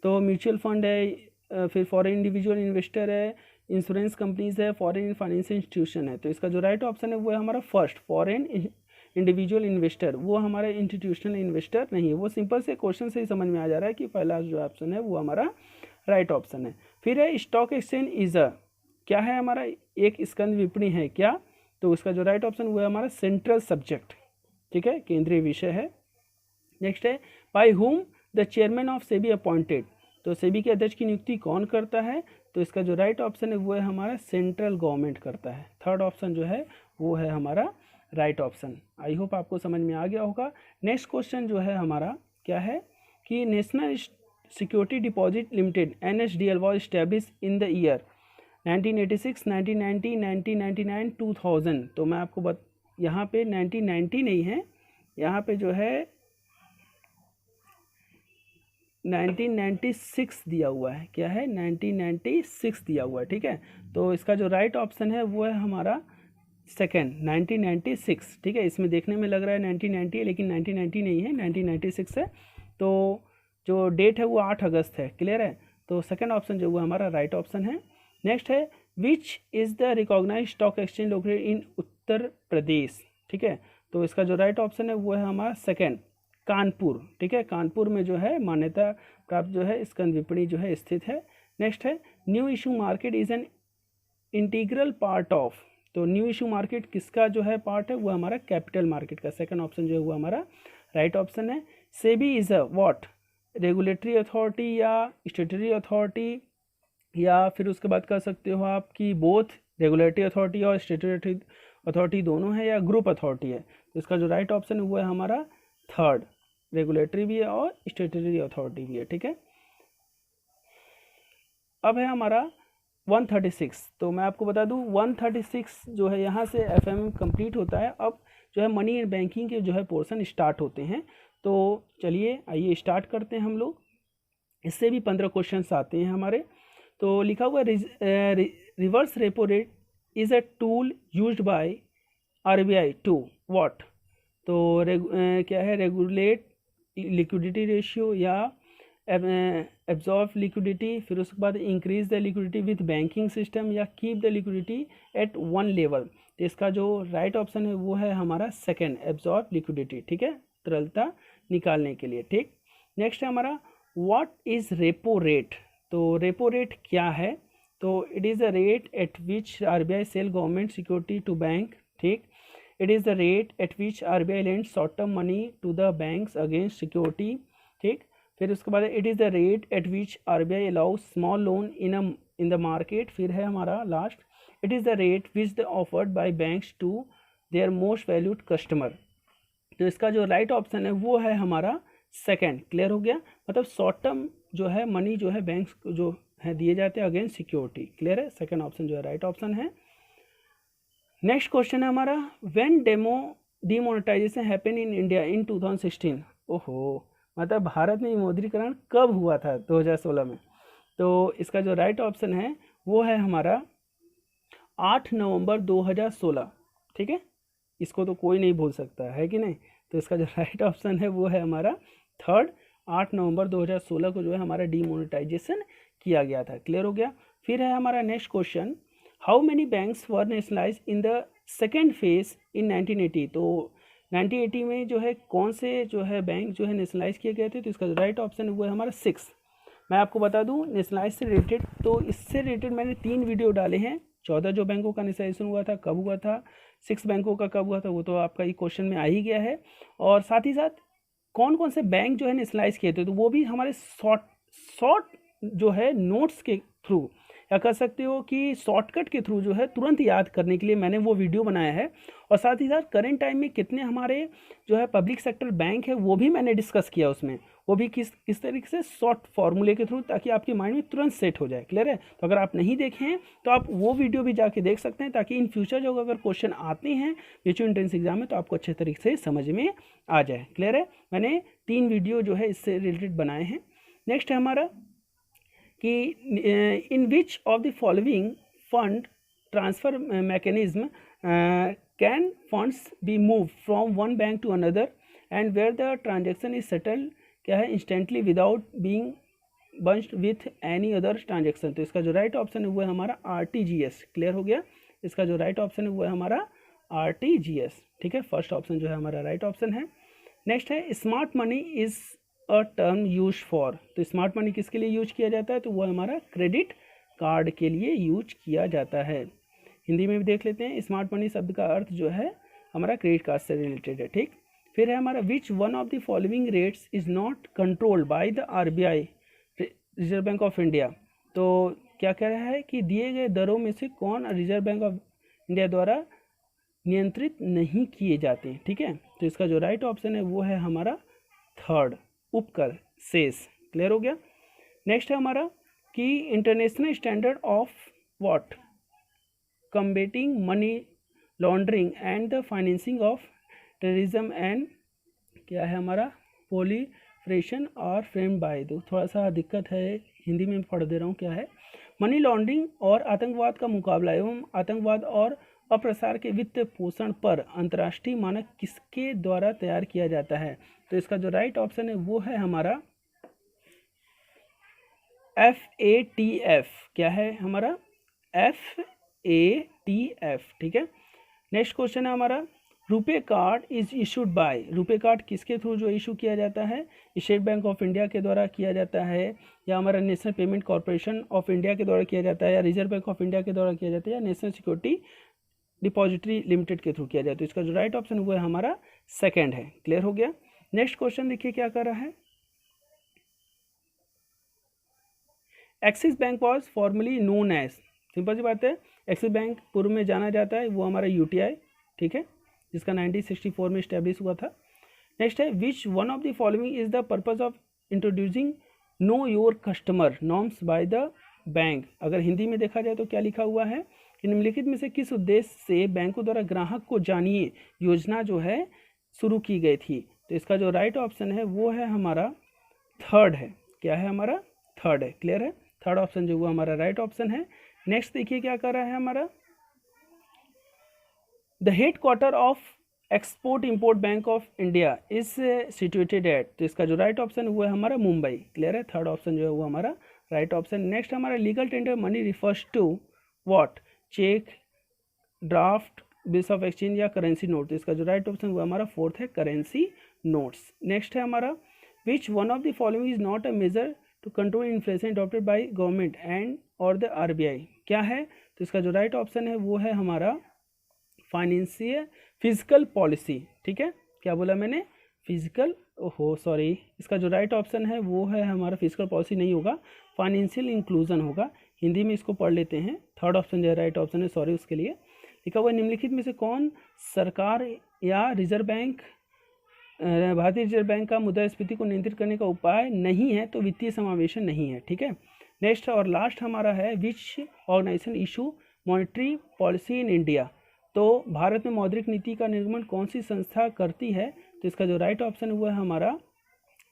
तो म्यूचुअल फंड है, फिर फॉरेन इंडिविजुअल इन्वेस्टर है, इंश्योरेंस कंपनीज है, फॉरेन फाइनेंशियल इंस्टीट्यूशन है। तो इसका जो राइट ऑप्शन है वो है हमारा फर्स्ट फॉरेन इंडिविजुअल इन्वेस्टर, वो हमारा इंस्टीट्यूशनल इन्वेस्टर नहीं है। वो सिंपल से क्वेश्चन से ही समझ में आ जा रहा है कि पहला जो ऑप्शन है वो हमारा राइट ऑप्शन है। फिर है स्टॉक एक्सचेंज इज अ, क्या है हमारा एक स्कंद विपणी है क्या, तो उसका जो राइट ऑप्शन वो है हमारा सेंट्रल सब्जेक्ट ठीक है, केंद्रीय विषय है। नेक्स्ट है by whom the chairman of SEBI appointed, तो सेबी के अध्यक्ष की नियुक्ति कौन करता है? तो इसका जो राइट ऑप्शन है वो है हमारा सेंट्रल गवर्नमेंट करता है। थर्ड ऑप्शन जो है वो है हमारा राइट ऑप्शन। आई होप आपको समझ में आ गया होगा। नेक्स्ट क्वेश्चन जो है हमारा क्या है कि national security deposit limited NSDL was establish in the year 1986, 1990, 1999, 2000। तो मैं आपको यहाँ पे 1990 नहीं है, यहाँ पे जो है 1996 दिया हुआ है। क्या है? 1996 दिया हुआ है, ठीक है। तो इसका जो राइट ऑप्शन है वो है हमारा सेकेंड 1996, ठीक है। इसमें देखने में लग रहा है 1990 है, लेकिन 1990 नहीं है, 1996 है। तो जो डेट है वो 8 अगस्त है। क्लियर है? तो सेकेंड ऑप्शन जो वो हमारा राइट ऑप्शन है। नेक्स्ट है which is the recognise stock exchange located in Uttar Pradesh, ठीक है। तो इसका जो राइट ऑप्शन है वो है हमारा सेकेंड कानपुर, ठीक है। कानपुर में जो है मान्यता प्राप्त जो है स्कंद विपणि जो है स्थित है। नेक्स्ट है new issue market is an integral part of, तो न्यू इशू मार्केट किसका जो है पार्ट है? वो हमारा कैपिटल मार्केट का। सेकंड ऑप्शन जो है वो हमारा राइट ऑप्शन है। SEBI is a what? Regulatory authority या स्टेटरी अथॉरिटी, या फिर उसके बाद कह सकते हो आप कि बोथ रेगुलेटरी अथॉरिटी और स्टेटरी अथॉरिटी दोनों है, या ग्रुप अथॉरिटी है। तो इसका जो राइट ऑप्शन है वो है हमारा थर्ड, रेगुलेटरी भी है और स्टेटरी अथॉरिटी भी है, ठीक है। अब है हमारा 136, तो मैं आपको बता दूं 136 जो है यहाँ से FMM कंप्लीट होता है। अब जो है मनी एंड बैंकिंग के जो है पोर्शन स्टार्ट होते हैं। तो चलिए आइए स्टार्ट करते हैं हम लोग। इससे भी 15 क्वेश्चंस आते हैं हमारे। तो लिखा हुआ reverse repo rate is a tool used by RBI to what? तो क्या है? रेगुलेट लिक्विडिटी रेशियो या एब्जॉर्ब लिक्विडिटी, फिर उसके बाद increase the liquidity with banking system, या keep the liquidity at one level. तो इसका जो राइट ऑप्शन है वो है हमारा सेकेंड, एब्जॉर्ब लिक्विडिटी, ठीक है, तरलता निकालने के लिए, ठीक। नेक्स्ट है हमारा व्हाट इज़ रेपो रेट? तो रेपो रेट क्या है? तो it is the rate at which RBI sell government security to bank, ठीक। It is the rate at which RBI lends short term money to the banks against security, ठीक। फिर उसके बाद it is the rate at which RBI allows small loan in the market. फिर है हमारा last, it is the rate which the offered by banks to their most valued customer. तो इसका जो राइट ऑप्शन है वो है हमारा सेकेंड। क्लियर हो गया? मतलब शॉर्ट टर्म जो है मनी जो है बैंक्स जो है दिए जाते हैं अगेंस्ट सिक्योरिटी। क्लियर है? सेकेंड ऑप्शन जो है राइट ऑप्शन है। नेक्स्ट क्वेश्चन है हमारा when demonetisation happen in India in 2016। ओहो, मतलब भारत में विमुद्रीकरण कब हुआ था? 2016 में। तो इसका जो राइट ऑप्शन है वो है हमारा 8 नवंबर 2016, ठीक है। इसको तो कोई नहीं भूल सकता है कि नहीं? तो इसका जो राइट ऑप्शन है वो है हमारा थर्ड, 8 नवंबर 2016 को जो है हमारा डीमोनेटाइजेशन किया गया था। क्लियर हो गया? फिर है हमारा next question, how many banks were nationalise in the second phase in 1980। तो 1980 में जो है कौन से जो है बैंक जो है नेशनलाइज किए गए थे? तो इसका जो राइट ऑप्शन वो है हमारा 6। मैं आपको बता दूं नेशनलाइज से रिलेटेड, तो इससे रिलेटेड मैंने 3 वीडियो डाले हैं। 14 जो बैंकों का नेशनलाइजेशन हुआ था कब हुआ था, 6 बैंकों का कब हुआ था, वो तो आपका ये क्वेश्चन में आ ही गया है। और साथ ही साथ कौन कौन से बैंक जो है नेशनलाइज किए थे, तो वो भी हमारे शॉर्ट जो है नोट्स के थ्रू, या कह सकते हो कि शॉर्टकट के थ्रू जो है तुरंत याद करने के लिए मैंने वो वीडियो बनाया है। और साथ ही साथ करेंट टाइम में कितने हमारे जो है पब्लिक सेक्टर बैंक है वो भी मैंने डिस्कस किया उसमें, वो भी किस तरीके से शॉर्ट फार्मूले के थ्रू, ताकि आपके माइंड में तुरंत सेट हो जाए। क्लियर है? तो अगर आप नहीं देखे हैं तो आप वो वीडियो भी जाके देख सकते हैं, ताकि इन फ्यूचर जो अगर क्वेश्चन आते हैं म्यूचुअल एंट्रेंस एग्जाम में तो आपको अच्छे तरीके से समझ में आ जाए। क्लियर है? मैंने 3 वीडियो जो है इससे रिलेटेड बनाए हैं। नेक्स्ट है हमारा कि in which of the following fund transfer mechanism can funds be move from one bank to another and where the transaction is settled, क्या है, instantly without being bunched with any other transaction. तो इसका जो right option है वो है हमारा RTGS। Clear हो गया? इसका जो राइट ऑप्शन है वो है हमारा RTGS, ठीक है। फर्स्ट ऑप्शन जो है हमारा राइट ऑप्शन है। नेक्स्ट है smart money is a term use for. तो स्मार्ट मनी किसके लिए यूज किया जाता है? तो वो हमारा क्रेडिट कार्ड के लिए यूज किया जाता है। हिंदी में भी देख लेते हैं, स्मार्ट मनी शब्द का अर्थ जो है हमारा क्रेडिट कार्ड से रिलेटेड है, ठीक। फिर है हमारा which one of the following rates is not controlled by the RBI, reserve Bank of India. तो क्या कह रहा है कि दिए गए दरों में से कौन रिजर्व बैंक ऑफ इंडिया द्वारा नियंत्रित नहीं किए जाते हैं। ठीक है, तो इसका जो राइट ऑप्शन है वो है हमारा थर्ड, उपकर, शेष। क्लियर हो गया। नेक्स्ट है हमारा कि international standard of what, कम्बेटिंग money laundering and the financing of terrorism and क्या है हमारा प्रोलिफरेशन और फ्रेम बाय दो, थोड़ा सा दिक्कत है, हिंदी में पढ़ दे रहा हूँ। क्या है, मनी लॉन्ड्रिंग और आतंकवाद का मुकाबला एवं आतंकवाद और अप्रसार के वित्त पोषण पर अंतर्राष्ट्रीय मानक किसके द्वारा तैयार किया जाता है। तो इसका जो राइट ऑप्शन है वो है हमारा FATF। क्या है हमारा FATF। ठीक है। नेक्स्ट क्वेश्चन है हमारा RuPay card is issued by, RuPay card किसके थ्रू जो इशू किया जाता है, स्टेट बैंक ऑफ इंडिया के द्वारा किया जाता है, या हमारा national payment corporation of India के द्वारा किया जाता है, या रिजर्व बैंक ऑफ इंडिया के द्वारा किया जाता है, या नेशनल सिक्योरिटी डिपॉजिटरी लिमिटेड के थ्रू किया जाता है। तो इसका जो राइट ऑप्शन वो है हमारा सेकंड है। क्लियर हो गया। नेक्स्ट क्वेश्चन देखिए क्या कर रहा है, Axis bank was formerly known as, simple सी बात है, एक्सिस बैंक पूर्व में जाना जाता है वो हमारा UTI। ठीक है, जिसका 1964 में इस्टेब्लिश हुआ था। नेक्स्ट है which one of the following is the purpose of introducing know your customer norms by the bank. अगर हिंदी में देखा जाए तो क्या लिखा हुआ है कि निम्नलिखित में से किस उद्देश्य से बैंकों द्वारा ग्राहक को जानिए योजना जो है शुरू की गई थी। तो इसका जो राइट ऑप्शन है वो है हमारा थर्ड है। क्या है हमारा थर्ड है। क्लियर है, थर्ड ऑप्शन जो वो हमारा राइट ऑप्शन है। नेक्स्ट देखिए क्या कर रहा है हमारा, the head quarter of export import bank of India is situated at. तो इसका जो राइट ऑप्शन वो है हमारा मुंबई। क्लियर है, थर्ड ऑप्शन जो है वो हमारा राइट ऑप्शन। नेक्स्ट हमारा legal tender money refers to what, cheque, draft, bills of exchange या करेंसी नोट। तो इसका जो राइट ऑप्शन वो हमारा फोर्थ है, करेंसी नोट्स। नेक्स्ट है हमारा which one of the following is not a measure to control inflation adopted by government and और द RBI। क्या है, तो इसका जो राइट ऑप्शन है वो है हमारा फाइनेंशियल फिजिकल पॉलिसी। ठीक है, क्या बोला मैंने, फिजिकल, ओहो सॉरी, इसका जो राइट ऑप्शन है वो है हमारा फिजिकल पॉलिसी नहीं होगा, फाइनेंशियल इंक्लूजन होगा। हिंदी में इसको पढ़ लेते हैं, थर्ड ऑप्शन जो है राइट ऑप्शन है, सॉरी उसके लिए। लिखा हुआ निम्नलिखित में से कौन सरकार या रिजर्व बैंक, भारतीय रिजर्व बैंक का मुद्रास्फीति को नियंत्रित करने का उपाय नहीं है, तो वित्तीय समावेशन नहीं है। ठीक है। नेक्स्ट और लास्ट हमारा है which organisation issue monetary policy in India. तो भारत में मौद्रिक नीति का निर्माण कौन सी संस्था करती है। तो इसका जो राइट ऑप्शन हुआ है हमारा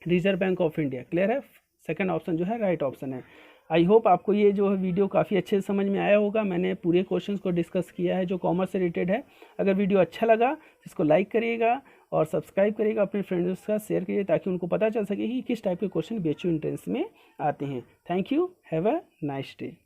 reserve Bank of India. Clear है, सेकंड ऑप्शन जो है राइट ऑप्शन है। आई होप आपको ये जो है वीडियो काफ़ी अच्छे से समझ में आया होगा। मैंने पूरे क्वेश्चंस को डिस्कस किया है जो कॉमर्स से रिलेटेड है। अगर वीडियो अच्छा लगा तो इसको लाइक करिएगा और सब्सक्राइब करिएगा, अपने फ्रेंड्स के साथ शेयर करिए ताकि उनको पता चल सके कि किस टाइप के क्वेश्चन BHU एंट्रेंस में आते हैं। Thank you, have a nice day.